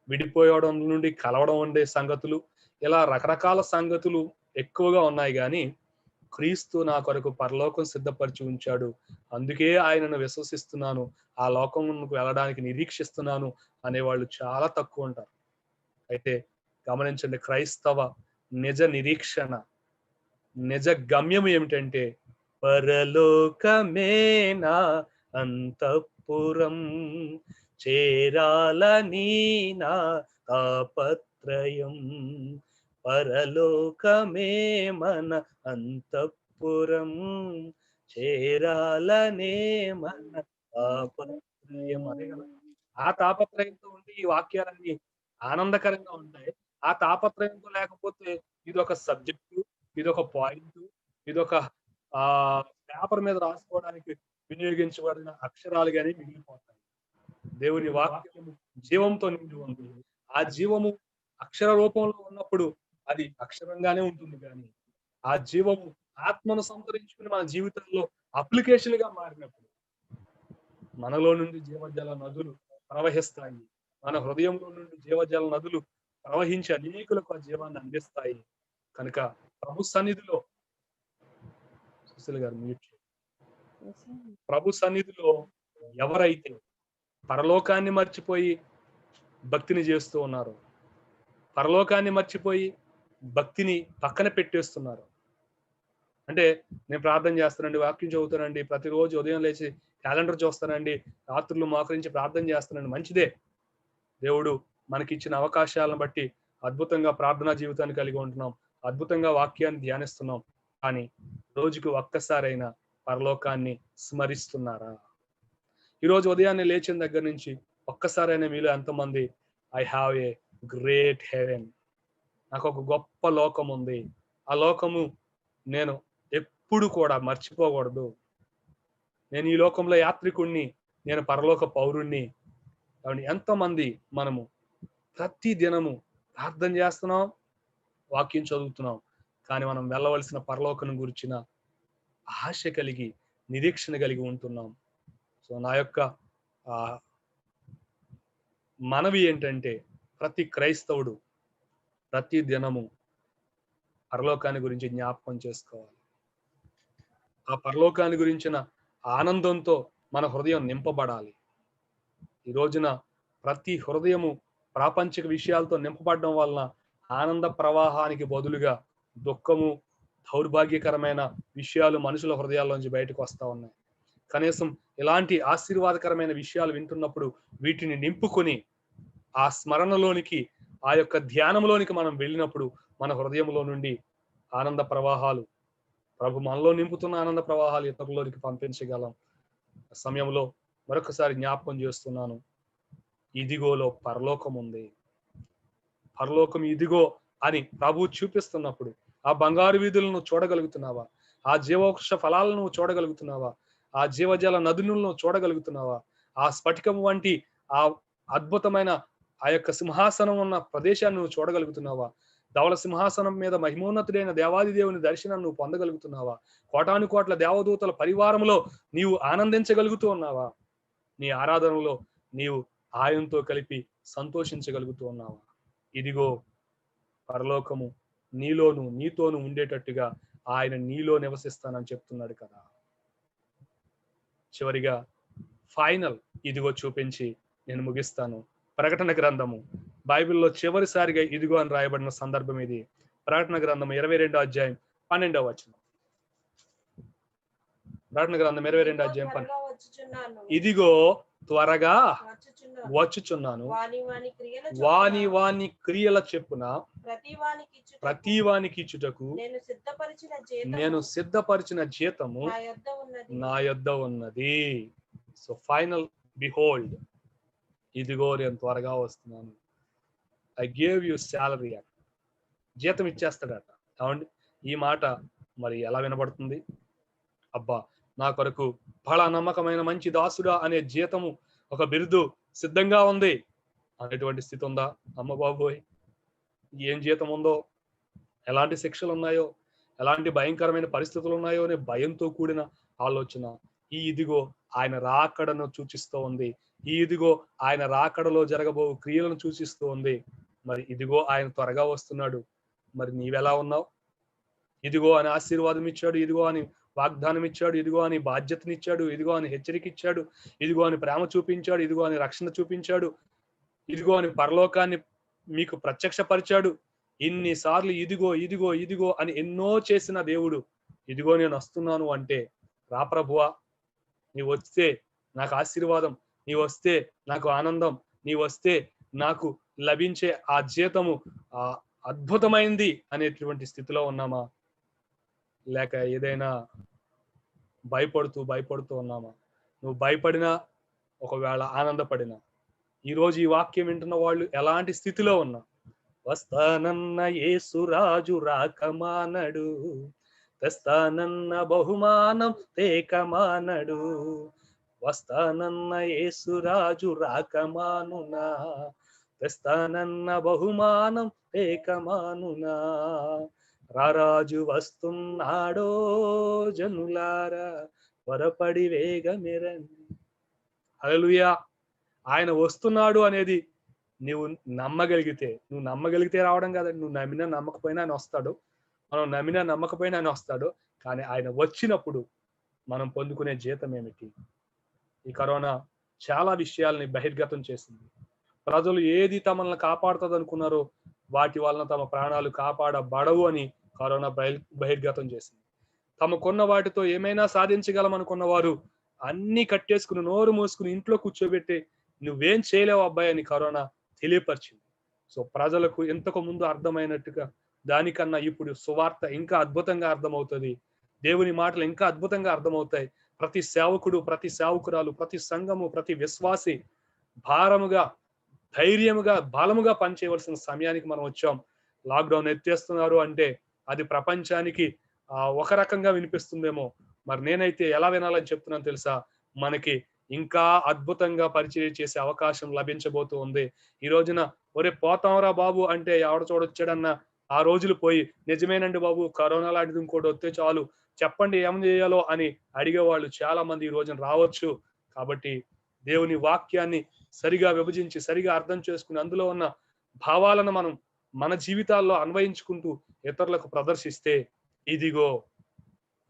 విడిపోయడం నుండి కలవడం ఉండే సంగతులు, ఇలా రకరకాల సంగతులు ఎక్కువగా ఉన్నాయి. కానీ క్రీస్తు నా కొరకు పరలోకం సిద్ధపరిచి ఉంచాడు, అందుకే ఆయనను విశ్వసిస్తున్నాను, ఆ లోకంకు వెళ్ళడానికి నిరీక్షిస్తున్నాను అనేవాళ్ళు చాలా తక్కువ ఉంటారు. అయితే గమనించండి, క్రైస్తవ నిజ నిరీక్షణ, నిజ గమ్యం ఏమిటంటే పరలోకమేనా అంతఃపురం, చేరాలని నా తాపత్రయం, పరలోకమే మన అంతఃపురం, చేరాలనే మన తాపత్రయం. అదే కదా, ఆ తాపత్రయంతో ఉండి ఈ వాక్యాలన్నీ ఆనందకరంగా ఉంటాయి. ఆ తాపత్రయంతో లేకపోతే ఇదొక సబ్జెక్టు, ఇదొక పాయింట్, ఇదొక పేపర్ మీద రాసుకోవడానికి వినియోగించబడిన అక్షరాలుగానే మిగిలిపోతాయి. దేవుని వాక్యము జీవంతో నిండి ఉంది. ఆ జీవము అక్షర రూపంలో ఉన్నప్పుడు అది అక్షరంగానే ఉంటుంది, కానీ ఆ జీవము ఆత్మను సంతరించుకుని మన జీవితంలో అప్లికేషన్ గా మారినప్పుడు మనలో నుండి జీవజల నదులు ప్రవహిస్తాయి. మన హృదయంలో నుండి జీవజల నదులు ప్రవహించి అనేకులకు ఆ జీవాన్ని అందిస్తాయి. కనుక ప్రభు సన్నిధిలో సుశీల గారు మ్యూట్. ప్రభు సన్నిధిలో ఎవరైతే పరలోకాన్ని మర్చిపోయి భక్తిని చేస్తూ ఉన్నారు, పరలోకాన్ని మర్చిపోయి భక్తిని పక్కన పెట్టేస్తున్నారు. అంటే నేను ప్రార్థన చేస్తానండి, వాక్యం చదువుతానండి, ప్రతిరోజు ఉదయం లేచి క్యాలెండర్ చూస్తానండి, రాత్రులు మోకరించి ప్రార్థన చేస్తానండి, మంచిదే. దేవుడు మనకిచ్చిన అవకాశాలను బట్టి అద్భుతంగా ప్రార్థనా జీవితాన్ని కలిగి ఉంటున్నాం, అద్భుతంగా వాక్యాన్ని ధ్యానిస్తున్నాం. కానీ రోజుకు ఒక్కసారైనా పరలోకాన్ని స్మరిస్తున్నారా? ఈరోజు ఉదయాన్నే లేచిన దగ్గర నుంచి ఒక్కసారైనా మీలో ఎంతమంది I have a great heaven, నాకు ఒక గొప్ప లోకం ఉంది, ఆ లోకము నేను ఎప్పుడు కూడా మర్చిపోకూడదు, నేను ఈ లోకంలో యాత్రికుణ్ణి, నేను పరలోక పౌరుణ్ణి. ఎంతమంది మనము ప్రతి దినము ప్రార్థన చేస్తున్నాం, వాక్యం చదువుతున్నాం, కానీ మనం వెళ్ళవలసిన పరలోకం గురించిన ఆశ కలిగి నిరీక్షణ కలిగి ఉంటున్నాం. సో నా యొక్క మనవి ఏంటంటే ప్రతి క్రైస్తవుడు ప్రతి దినము పరలోకాన్ని గురించి జ్ఞాపకం చేసుకోవాలి. ఆ పరలోకాన్ని గురించిన ఆనందంతో మన హృదయం నింపబడాలి. ఈ రోజున ప్రతి హృదయము ప్రాపంచిక విషయాలతో నింపబడడం వలన ఆనంద ప్రవాహానికి బదులుగా దుఃఖము, దౌర్భాగ్యకరమైన విషయాలు మనుషుల హృదయాల్లోంచి బయటకు వస్తా ఉన్నాయి. కనీసం ఇలాంటి ఆశీర్వాదకరమైన విషయాలు వింటున్నప్పుడు వీటిని నింపుకొని ఆ స్మరణలోనికి, ఆ యొక్క ధ్యానంలోనికి మనం వెళ్ళినప్పుడు మన హృదయంలో నుండి ఆనంద ప్రవాహాలు, ప్రభు మనలో నింపుతున్న ఆనంద ప్రవాహాలు ఇతరులోనికి పంపించగలం. సమయంలో మరొకసారి జ్ఞాపకం చేస్తున్నాను, ఇదిగోలో పరలోకం ఉంది. పరలోకం ఇదిగో అని ప్రభు చూపిస్తున్నప్పుడు ఆ బంగారు వీధులను చూడగలుగుతున్నావా? ఆ జీవవృక్ష ఫలాలను చూడగలుగుతున్నావా? ఆ జీవజల నదులను చూడగలుగుతున్నావా? ఆ స్ఫటికం వంటి ఆ అద్భుతమైన ఆ యొక్క సింహాసనం ఉన్న ప్రదేశాన్ని నువ్వు చూడగలుగుతున్నావా? ధవళ సింహాసనం మీద మహిమోన్నతుడైన దేవాది దేవుని దర్శనం నువ్వు పొందగలుగుతున్నావా? కోటాను కోట్ల దేవదూతల పరివారంలో నీవు ఆనందించగలుగుతూ ఉన్నావా? నీ ఆరాధనలో నీవు ఆయనతో కలిపి సంతోషించగలుగుతూ ఉన్నావా? ఇదిగో పరలోకము నీలోను నీతోను ఉండేటట్టుగా ఆయన నీలో నివసిస్తానని చెప్తున్నాడు కదా. చివరిగా ఫైనల్ ఇదిగో చూపించి నేను ముగిస్తాను. ప్రకటన గ్రంథము, బైబిల్లో చివరిసారిగా ఇదిగో అని రాయబడిన సందర్భం ఇది. ప్రకటన గ్రంథం 22వ అధ్యాయం 12వ వచనం. ప్రకటన గ్రంథం 22వ అధ్యాయం 12. ఇదిగో త్వరగా వచ్చుచున్నాను, వాని వాని క్రియల చెప్పున ప్రతి వానికి ఇచ్చుటకు నేను సిద్ధపరిచిన జీతము నా యొద్ద ఉన్నది. సో ఫైనల్, బిహోల్డ్, ఇదిగో నేను త్వరగా వస్తున్నాను. ఐ గేవ్ యూ సాలరీ, జీతం ఇచ్చేస్తాడట. అవునండి, ఈ మాట మరి ఎలా వినబడుతుంది? అబ్బా, నా కొరకు బహళ నమ్మకమైన మంచి దాసుడా అనే జీతము, ఒక బిరుదు సిద్ధంగా ఉంది అనేటువంటి స్థితి ఉందా? అమ్మ బాబోయ్, ఏం జీతం ఉందో, ఎలాంటి శిక్షలు ఉన్నాయో, ఎలాంటి భయంకరమైన పరిస్థితులు ఉన్నాయో అనే భయంతో కూడిన ఆలోచన. ఈ ఇదిగో ఆయన రాకడను సూచిస్తూ ఉంది. ఈ ఇదిగో ఆయన రాకడలో జరగబో క్రియలను సూచిస్తూ ఉంది. మరి ఇదిగో ఆయన త్వరగా వస్తున్నాడు. మరి నీవెలా ఉన్నావు? ఇదిగో అని ఆశీర్వాదం ఇచ్చాడు, ఇదిగో అని వాగ్దానం ఇచ్చాడు, ఇదిగో అని బాధ్యతనిచ్చాడు, ఇదిగో అని హెచ్చరిక ఇచ్చాడు, ఇదిగో అని ప్రేమ చూపించాడు, ఇదిగో అని రక్షణ చూపించాడు, ఇదిగో అని పరలోకాన్ని మీకు ప్రత్యక్షపరిచాడు. ఇన్నిసార్లు ఇదిగో ఇదిగో ఇదిగో అని ఎన్నో చేసిన దేవుడు ఇదిగో నేను వస్తున్నాను అంటే, రా ప్రభువా, నీవు వస్తే నాకు ఆశీర్వాదం, నీవు వస్తే నాకు ఆనందం, నీవు వస్తే నాకు లభించే ఆ జీతము అద్భుతమైంది అనేటువంటి స్థితిలో ఉన్నామా? లేక ఏదైనా భయపడుతూ ఉన్నామా? నువ్వు భయపడినా, ఒకవేళ ఆనందపడినా, ఈరోజు ఈ వాక్యం వింటున్న వాళ్ళు ఎలాంటి స్థితిలో ఉన్నా, వస్తానన్న యేసురాజు రాకమానడు, తెస్తానన్న బహుమానం తేకమానడు, వస్తానన్న యేసురాజు రాకమానునా, తెస్తానన్న బహుమానం తేకమానునా, రారాజు వస్తున్నాడో జనులారా త్వరపడి వేగమెరండి. హల్లెలూయా. ఆయన వస్తున్నాడు అనేది నువ్వు నమ్మగలిగితే రావడం కాదండి, నువ్వు నమ్మినా నమ్మకపోయినా ఆయన వస్తాడు. మనం నమ్మినా నమ్మకపోయినా ఆయన వస్తాడు. కానీ ఆయన వచ్చినప్పుడు మనం పొందుకునే జీతం ఏమిటి? ఈ కరోనా చాలా విషయాల్ని బహిర్గతం చేసింది. ప్రజలు ఏది తమల్ని కాపాడుతుంది అనుకున్నారో వాటి వలన తమ ప్రాణాలు కాపాడబడవు అని కరోనా బహిర్గతం చేసింది. తమకున్న వాటితో ఏమైనా సాధించగలం అనుకున్న వారు అన్ని కట్టేసుకుని నోరు మూసుకుని ఇంట్లో కూర్చోబెట్టి నువ్వేం చేయలేవు అబ్బాయి అని కరోనా తెలియపరిచింది. సో ప్రజలకు ఇంతకు ముందు అర్థమైనట్టుగా దానికన్నా ఇప్పుడు సువార్త ఇంకా అద్భుతంగా అర్థమవుతుంది. దేవుని మాటలు ఇంకా అద్భుతంగా అర్థమవుతాయి. ప్రతి సేవకుడు, ప్రతి సేవకురాలు, ప్రతి సంఘము, ప్రతి విశ్వాసి భారముగా, ధైర్యముగా, బలముగా పనిచేయవలసిన సమయానికి మనం వచ్చాం. లాక్డౌన్ ఎత్తేస్తున్నారు అంటే అది ప్రపంచానికి ఒక రకంగా వినిపిస్తుందేమో, మరి నేనైతే ఎలా వినాలని చెప్తున్నాను తెలుసా? మనకి ఇంకా అద్భుతంగా పరిచయం చేసే అవకాశం లభించబోతూ ఉంది. ఈ రోజున ఒరే పోతాంరా బాబు అంటే ఎవడ చూడొచ్చాడన్న ఆ రోజులు పోయి, నిజమేనండి బాబు కరోనా లాంటిది ఇంకోటి వస్తే చాలు చెప్పండి ఏం చేయాలో అని అడిగేవాళ్ళు చాలా మంది ఈ రోజున రావచ్చు. కాబట్టి దేవుని వాక్యాన్ని సరిగా విభజించి సరిగా అర్థం చేసుకుని అందులో ఉన్న భావాలను మనం మన జీవితాల్లో అన్వయించుకుంటూ ఇతరులకు ప్రదర్శిస్తే, ఇదిగో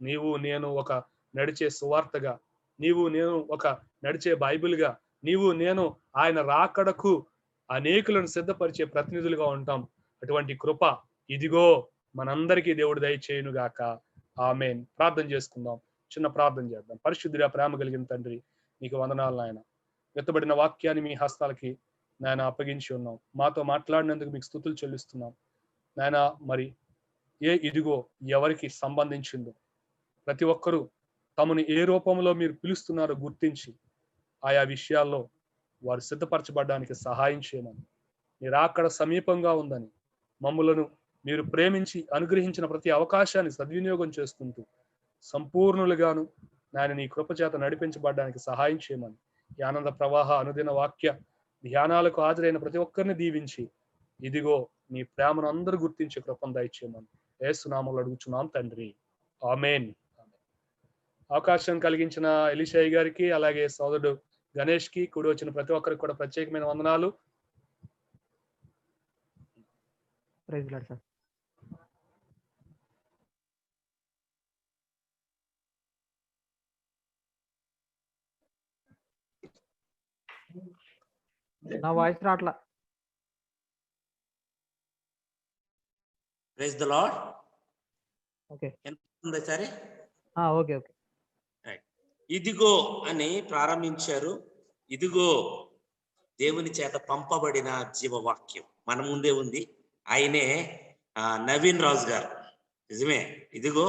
నీవు నేను ఒక నడిచే సువార్తగా, నీవు నేను ఒక నడిచే బైబిల్గా, నీవు నేను ఆయన రాకడకు అనేకులను సిద్ధపరిచే ప్రతినిధులుగా ఉంటాం. అటువంటి కృప ఇదిగో మనందరికీ దేవుడు దయచేయును గాక. ఆమేన్. ప్రార్థన చేసుకుందాం. చిన్న ప్రార్థన చేద్దాం. పరిశుద్ధుడా, ప్రేమ కలిగిన తండ్రి, నీకు వందనాలు నాయన. వెత్తబడిన వాక్యాన్ని మీ హస్తాలకి నాయన అప్పగించి ఉన్నాం. మాతో మాట్లాడినందుకు మీకు స్తుతులు చెల్లిస్తున్నాం నాయన. మరి ఇదిగో ఎవరికి సంబంధించిందో ప్రతి ఒక్కరూ తమను ఏ రూపంలో మీరు పిలుస్తున్నారో గుర్తించి ఆయా విషయాల్లో వారు సిద్ధపరచబడడానికి సహాయం చేయమని, మీరు అక్కడ సమీపంగా ఉందని, మమ్ములను మీరు ప్రేమించి అనుగ్రహించిన ప్రతి అవకాశాన్ని సద్వినియోగం చేసుకుంటూ సంపూర్ణులుగాను నాయన నీ కృపచేత నడిపించబడడానికి సహాయం చేయమని, ఈ ఆనంద ప్రవాహ అనుదిన వాక్య ధ్యానాలకు హాజరైన ప్రతి ఒక్కరిని దీవించి ఇదిగో నీ ప్రేమను అందరూ గుర్తించే కృపను దయచేయమని యేసు నామములో అడుగుచున్నాం తండ్రి. ఆమేన్. అవకాశం కలిగించిన ఎలీషయ్య గారికి, అలాగే సోదరుడు గణేష్ కి, కూడి వచ్చిన ప్రతి ఒక్కరికి కూడా ప్రత్యేకమైన వందనాలు. Praise Lord sir. నా వాయిస్ రాట్లా. Praise the Lord. ఓకే ఎంత సరే ఓకే ఓకే. ఇదిగో అని ప్రారంభించారు. ఇదిగో దేవుని చేత పంపబడిన జీవవాక్యం మన ముందే ఉంది. ఆయనే నవీన్ రాజు గారు. నిజమే, ఇదిగో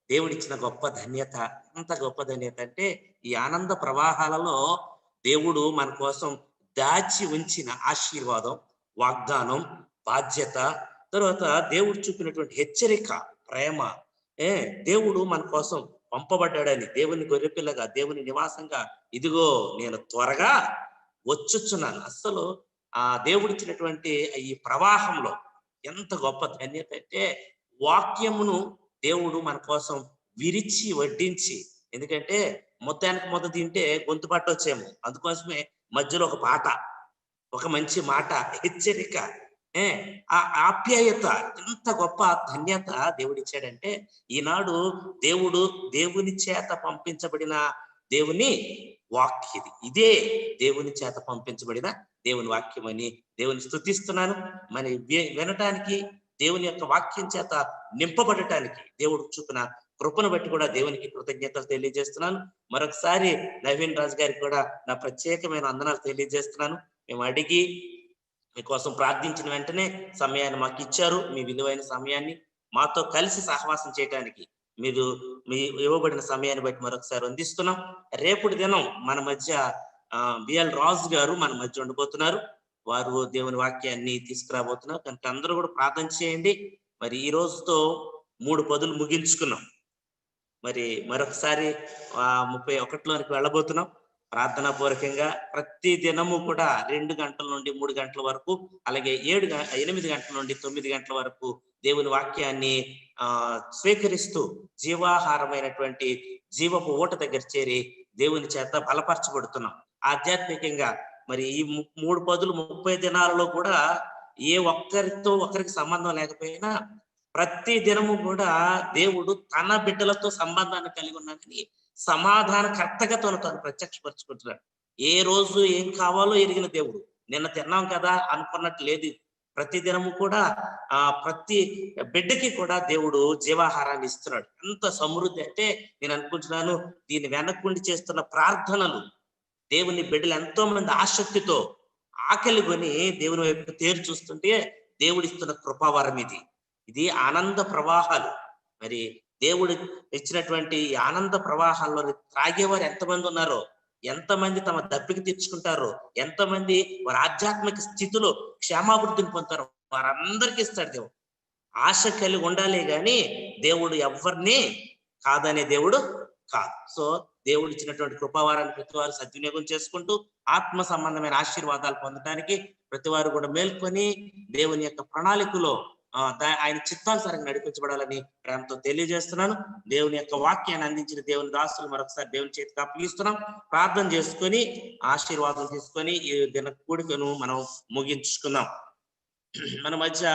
దేవుడిచ్చిన గొప్ప ధన్యత. ఎంత గొప్ప ధన్యత అంటే ఈ ఆనంద ప్రవాహాలలో దేవుడు మన కోసం దాచి ఉంచిన ఆశీర్వాదం, వాగ్దానం, బాధ్యత, తర్వాత దేవుడు చూపినటువంటి హెచ్చరిక, ప్రేమ. దేవుడు మన కోసం పంపబడ్డాడని, దేవుని గొర్రెపిల్లగా, దేవుని నివాసంగా ఇదిగో నేను త్వరగా వచ్చుచున్నాను. అస్సలు ఆ దేవుడిచ్చినటువంటి ఈ ప్రవాహంలో ఎంత గొప్ప ధన్యత అంటే వాక్యమును దేవుడు మన కోసం విరిచి వడ్డించి, ఎందుకంటే మొత్తానికి మొదట తింటే గొంతు పట్టొచ్చేమో, అందుకోసమే మధ్యలో ఒక పాట, ఒక మంచి మాట, హెచ్చరిక, ఆ ఆప్యాయత, ఎంత గొప్ప ధన్యత దేవుడిచ్చాడంటే ఈనాడు దేవుడు దేవుని చేత పంపించబడిన దేవుని వాక్యం ఇదే దేవుని చేత పంపించబడిన దేవుని వాక్యం అని దేవుని స్తుతిస్తున్నాను. మరి వినటానికి, దేవుని యొక్క వాక్యం చేత నింపబడటానికి దేవుడు చూపిన కృపను బట్టి కూడా దేవునికి కృతజ్ఞతలు తెలియజేస్తున్నాను. మరొకసారి నవీన్ రాజు గారికి కూడా నా ప్రత్యేకమైన వందనాలు తెలియజేస్తున్నాను. మేము అడిగి మీకోసం ప్రార్థించిన వెంటనే సమయాన్ని మాకు ఇచ్చారు. మీ విలువైన సమయాన్ని మాతో కలిసి సహవాసం చేయడానికి మీరు మీ ఇవ్వబడిన సమయాన్ని బట్టి మరొకసారి అందిస్తున్నాం. రేపటి దినం మన మధ్య బిఎల్ రాజు గారు మన మధ్య ఉండబోతున్నారు. వారు దేవుని వాక్యాన్ని తీసుకురాబోతున్నారు. కనుక అందరూ కూడా ప్రార్థన చేయండి. మరి ఈ రోజుతో 3 పదులు ముగించుకున్నాం. మరి మరొకసారి 31లోనికి వెళ్ళబోతున్నాం. ప్రార్థనా పూర్వకంగా ప్రతి దినము కూడా 2 గంటల నుండి 3 గంటల వరకు, అలాగే 8 గంటల నుండి 9 గంటల వరకు దేవుని వాక్యాన్ని స్వీకరిస్తూ జీవాహారమైనటువంటి జీవపు ఊట దగ్గర చేరి దేవుని చేత బలపరచబడుతున్నాం ఆధ్యాత్మికంగా. మరి ఈ 3 పదులు 30 దినాలలో కూడా ఏ ఒక్కరితో ఒకరికి సంబంధం లేకపోయినా ప్రతి దినము కూడా దేవుడు తన బిడ్డలతో సంబంధాన్ని కలిగి ఉన్నాడని సమాధానకర్తగా తను ప్రత్యక్షపరుచుకుంటున్నాడు. ఏ రోజు ఏం కావాలో ఎరిగిన దేవుడు. నిన్న తిన్నాం కదా అనుకున్నట్టు లేదు. ప్రతి దినము కూడా ప్రతి బిడ్డకి కూడా దేవుడు జీవాహారాన్ని ఇస్తున్నాడు. ఎంత సమృద్ధి అంటే నేను అనుకుంటున్నాను, దీని వెనక్కుండి చేస్తున్న ప్రార్థనలు దేవుని బిడ్డలు ఎంతో మంది ఆసక్తితో ఆకలి కొని దేవుని వైపు తేరు చూస్తుంటే దేవుడు ఇస్తున్న కృపావరం ఇది ఆనంద ప్రవాహాలు. మరి దేవుడు ఇచ్చినటువంటి ఆనంద ప్రవాహాల్లో త్రాగేవారు ఎంతమంది ఉన్నారో, ఎంతమంది తమ దప్పికి తీర్చుకుంటారో, ఎంతమంది వారి ఆధ్యాత్మిక స్థితిలో క్షేమాభివృద్ధిని పొందుతారో వారందరికీ ఇస్తాడు దేవుడు. ఆశ కలిగి ఉండాలి గాని దేవుడు ఎవరిని కాదనే దేవుడు కాదు. సో దేవుడు ఇచ్చినటువంటి కృపావారాన్ని ప్రతి వారు సద్వినియోగం చేసుకుంటూ ఆత్మ సంబంధమైన ఆశీర్వాదాలు పొందడానికి ప్రతి వారు కూడా మేల్కొని దేవుని యొక్క ప్రణాళికలో ఆయన చిత్తానుసారంగా నడిపించబడాలని ప్రేమతో తెలియజేస్తున్నాను. దేవుని యొక్క వాక్యాన్ని అందించిన దేవుని దాసులు మరొకసారి దేవుని చేతికి అప్పగిస్తున్నాం. ప్రార్థన చేసుకొని ఆశీర్వాదం తీసుకొని ఈ దిన కూడికను మనం ముగించుకుందాం. మన మధ్య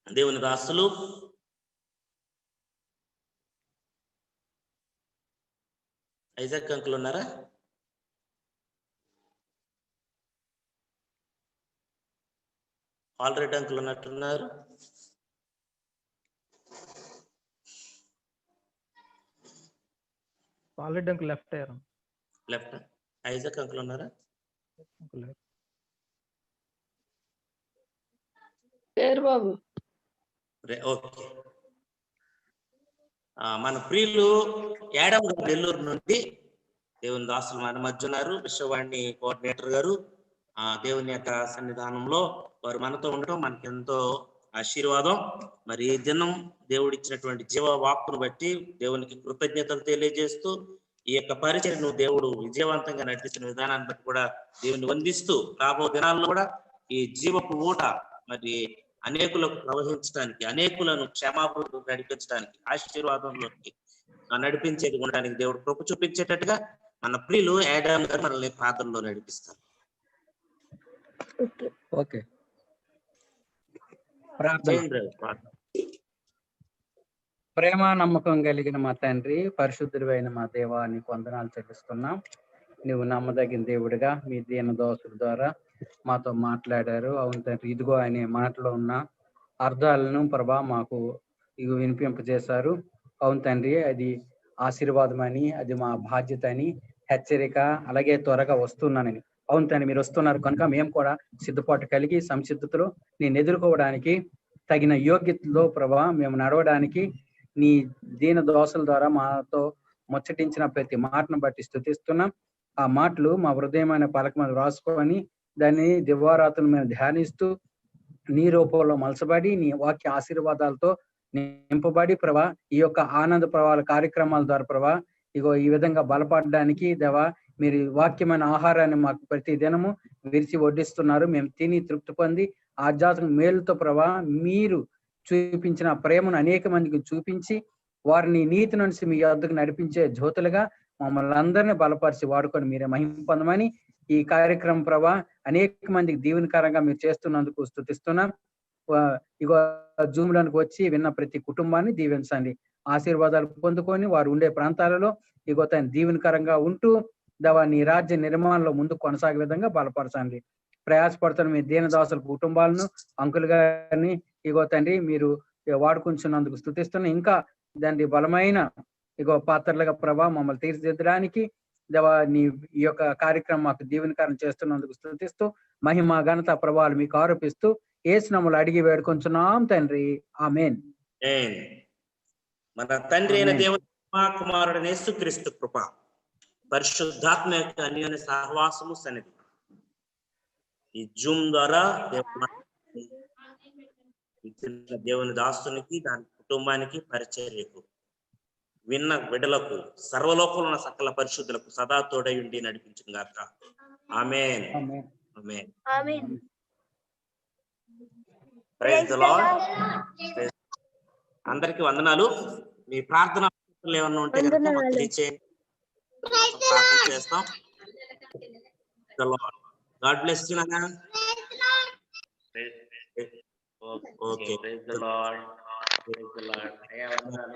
దేవుని దాసులు ఐజాక్ అంకుల్ ఉన్నారా? ఆల్రెడీ అంకుల్ ఉన్నట్టున్నారు. ఆల్రెడీ అంకుల్ లెఫ్ట్ అయ్యారు. లెఫ్ట్ ఐజాక్ అంకుల్ ఉన్నారా? బాబు ఓకే. మన ప్రియులు యాడమ్ గారు నెల్లూరు నుండి దేవుని దాసులు మన మధ్య ఉన్నారు. విశ్వవాణి కోఆర్డినేటర్ గారు దేవుని యొక్క సన్నిధానంలో వారు మనతో ఉండటం మనకి ఎంతో ఆశీర్వాదం. మరి ఈ దినం దేవుడు ఇచ్చినటువంటి జీవ వాక్కును బట్టి దేవునికి కృతజ్ఞతలు తెలియజేస్తూ ఈ యొక్క పరిచయను దేవుడు విజయవంతంగా నడిపిస్తున్న విధానాన్ని బట్టి కూడా దేవుని వందిస్తూ రాబో దినాల్లో కూడా ఈ జీవపు ఊట మరి అనేకులకు ప్రవహించడానికి, అనేకులను క్షేమాభివృద్ధి నడిపించడానికి, ఆశీర్వాదంలోకి నడిపించేది ఉండడానికి దేవుడు కృప చూపించేటట్టుగా మన ప్రియులు యాడమ్ గారు మనల్ని ప్రార్థనలో నడిపిస్తారు. ఓకే, ప్రార్థన. ప్రేమ నమ్మకం కలిగిన మా తండ్రి, పరిశుద్ధుడైన మా దేవా, నీకు వందనాలు చెల్లిస్తున్నాం. నువ్వు నమ్మదగిన దేవుడిగా మీ దీన దోసుల ద్వారా మాతో మాట్లాడారు. అవును తండ్రి, ఇదిగో అనే మాటలో ఉన్న అర్థాలను ప్రభా మాకు ఇవి వినిపింపజేశారు. అవును తండ్రి, అది ఆశీర్వాదమని, అది మా బాధ్యత అని, హెచ్చరిక, అలాగే త్వరగా వస్తున్నానని. అవును తండ్రి, మీరు వస్తున్నారు కనుక మేము కూడా సిద్ధపాటు కలిగి సంసిద్ధతలో నేను ఎదుర్కోవడానికి తగిన యోగ్యతలో ప్రభా మేము నడవడానికి నీ దీన దోసల ద్వారా మాతో ముచ్చటించిన ప్రతి మాటను బట్టి స్తుతిస్తున్నాం. ఆ మాటలు మా హృదయమైన పలక మీద రాసుకొని దాన్ని దివారాత్రులు మేము ధ్యానిస్తూ నీ రూపంలో మలసబడి నీ వాక్య ఆశీర్వాదాలతో నింపబడి ప్రభా ఈ యొక్క ఆనంద ప్రవాహాల కార్యక్రమాల ద్వారా ప్రభా ఇగో ఈ విధంగా బలపడడానికి దేవా మీరు వాక్యమైన ఆహారాన్ని మాకు ప్రతి దినము విరిచి వడ్డిస్తున్నారు. మేము తిని తృప్తి పొంది ఆధ్యాత్మిక మేలుతో ప్రభా మీరు చూపించిన ప్రేమను అనేక మందికి చూపించి వారిని నీతి నుంచి మీ వద్దకు నడిపించే జ్యోతులుగా మమ్మల్ని అందరినీ బలపరిచి వాడుకొని మీరే మహిమ పొందమని ఈ కార్యక్రమం ప్రభా అనేక మందికి దీవెనకరంగా మీరు చేస్తున్నందుకు స్తుతిస్తున్నాం. ఇగో జూమ్లోనికి వచ్చి విన్న ప్రతి కుటుంబాన్ని దీవించండి, ఆశీర్వాదాలు పొందుకొని వారు ఉండే ప్రాంతాలలో ఇగో తన దీవెనకరంగా ఉంటూ దేవా నీ రాజ్య నిర్మాణంలో ముందు కొనసాగే విధంగా బలపరచండి. ప్రయాసపడుతున్న మీ దీనదాసుల కుటుంబాలను, అంకుల్ గారిని ఇగో తండ్రి మీరు వాడుకుంటున్నందుకు స్తుతిస్తున్నా. ఇంకా దాన్ని బలమైన ఇగో పాత్రలుగా ప్రభా మమ్మల్ని తీర్చిదిద్దడానికి దేవా నీ ఈ యొక్క కార్యక్రమం మాకు దీవెనకరం చేస్తున్నందుకు స్తుతిస్తూ మహిమ ఘనత ప్రభావాలు మీకు ఆరోపిస్తూ యేసు నామములో అడిగి వేడుకొంచున్నాం తండ్రి, ఆమేన్. మన తండ్రి అయిన దేవుని కుమారుడైన యేసుక్రీస్తు కృప, పరిశుద్ధాత్మ యొక్క అన్యోన్య సహవాసము సన్నిధి ఈ జూమ్ ద్వారా దేవుని దాసునికి, దాని కుటుంబానికి, పరిచర్యకు, విన్న బిడ్డలకు, సర్వలోకంలో ఉన్న సకల పరిశుద్ధులకు సదా తోడై ఉండి నడిపించును గాక. Amen. Amen. Amen. Praise the Lord. అందరికీ వందనాలు. మీ ప్రార్థన ఏమన్నా ఉంటే తెలియచేయండి, ప్రార్థన చేస్తాం. గాడ్ బ్లెస్ యు నాన్న. Okay praise the Lord. Praise the Lord. అయ్యా వందనాలు.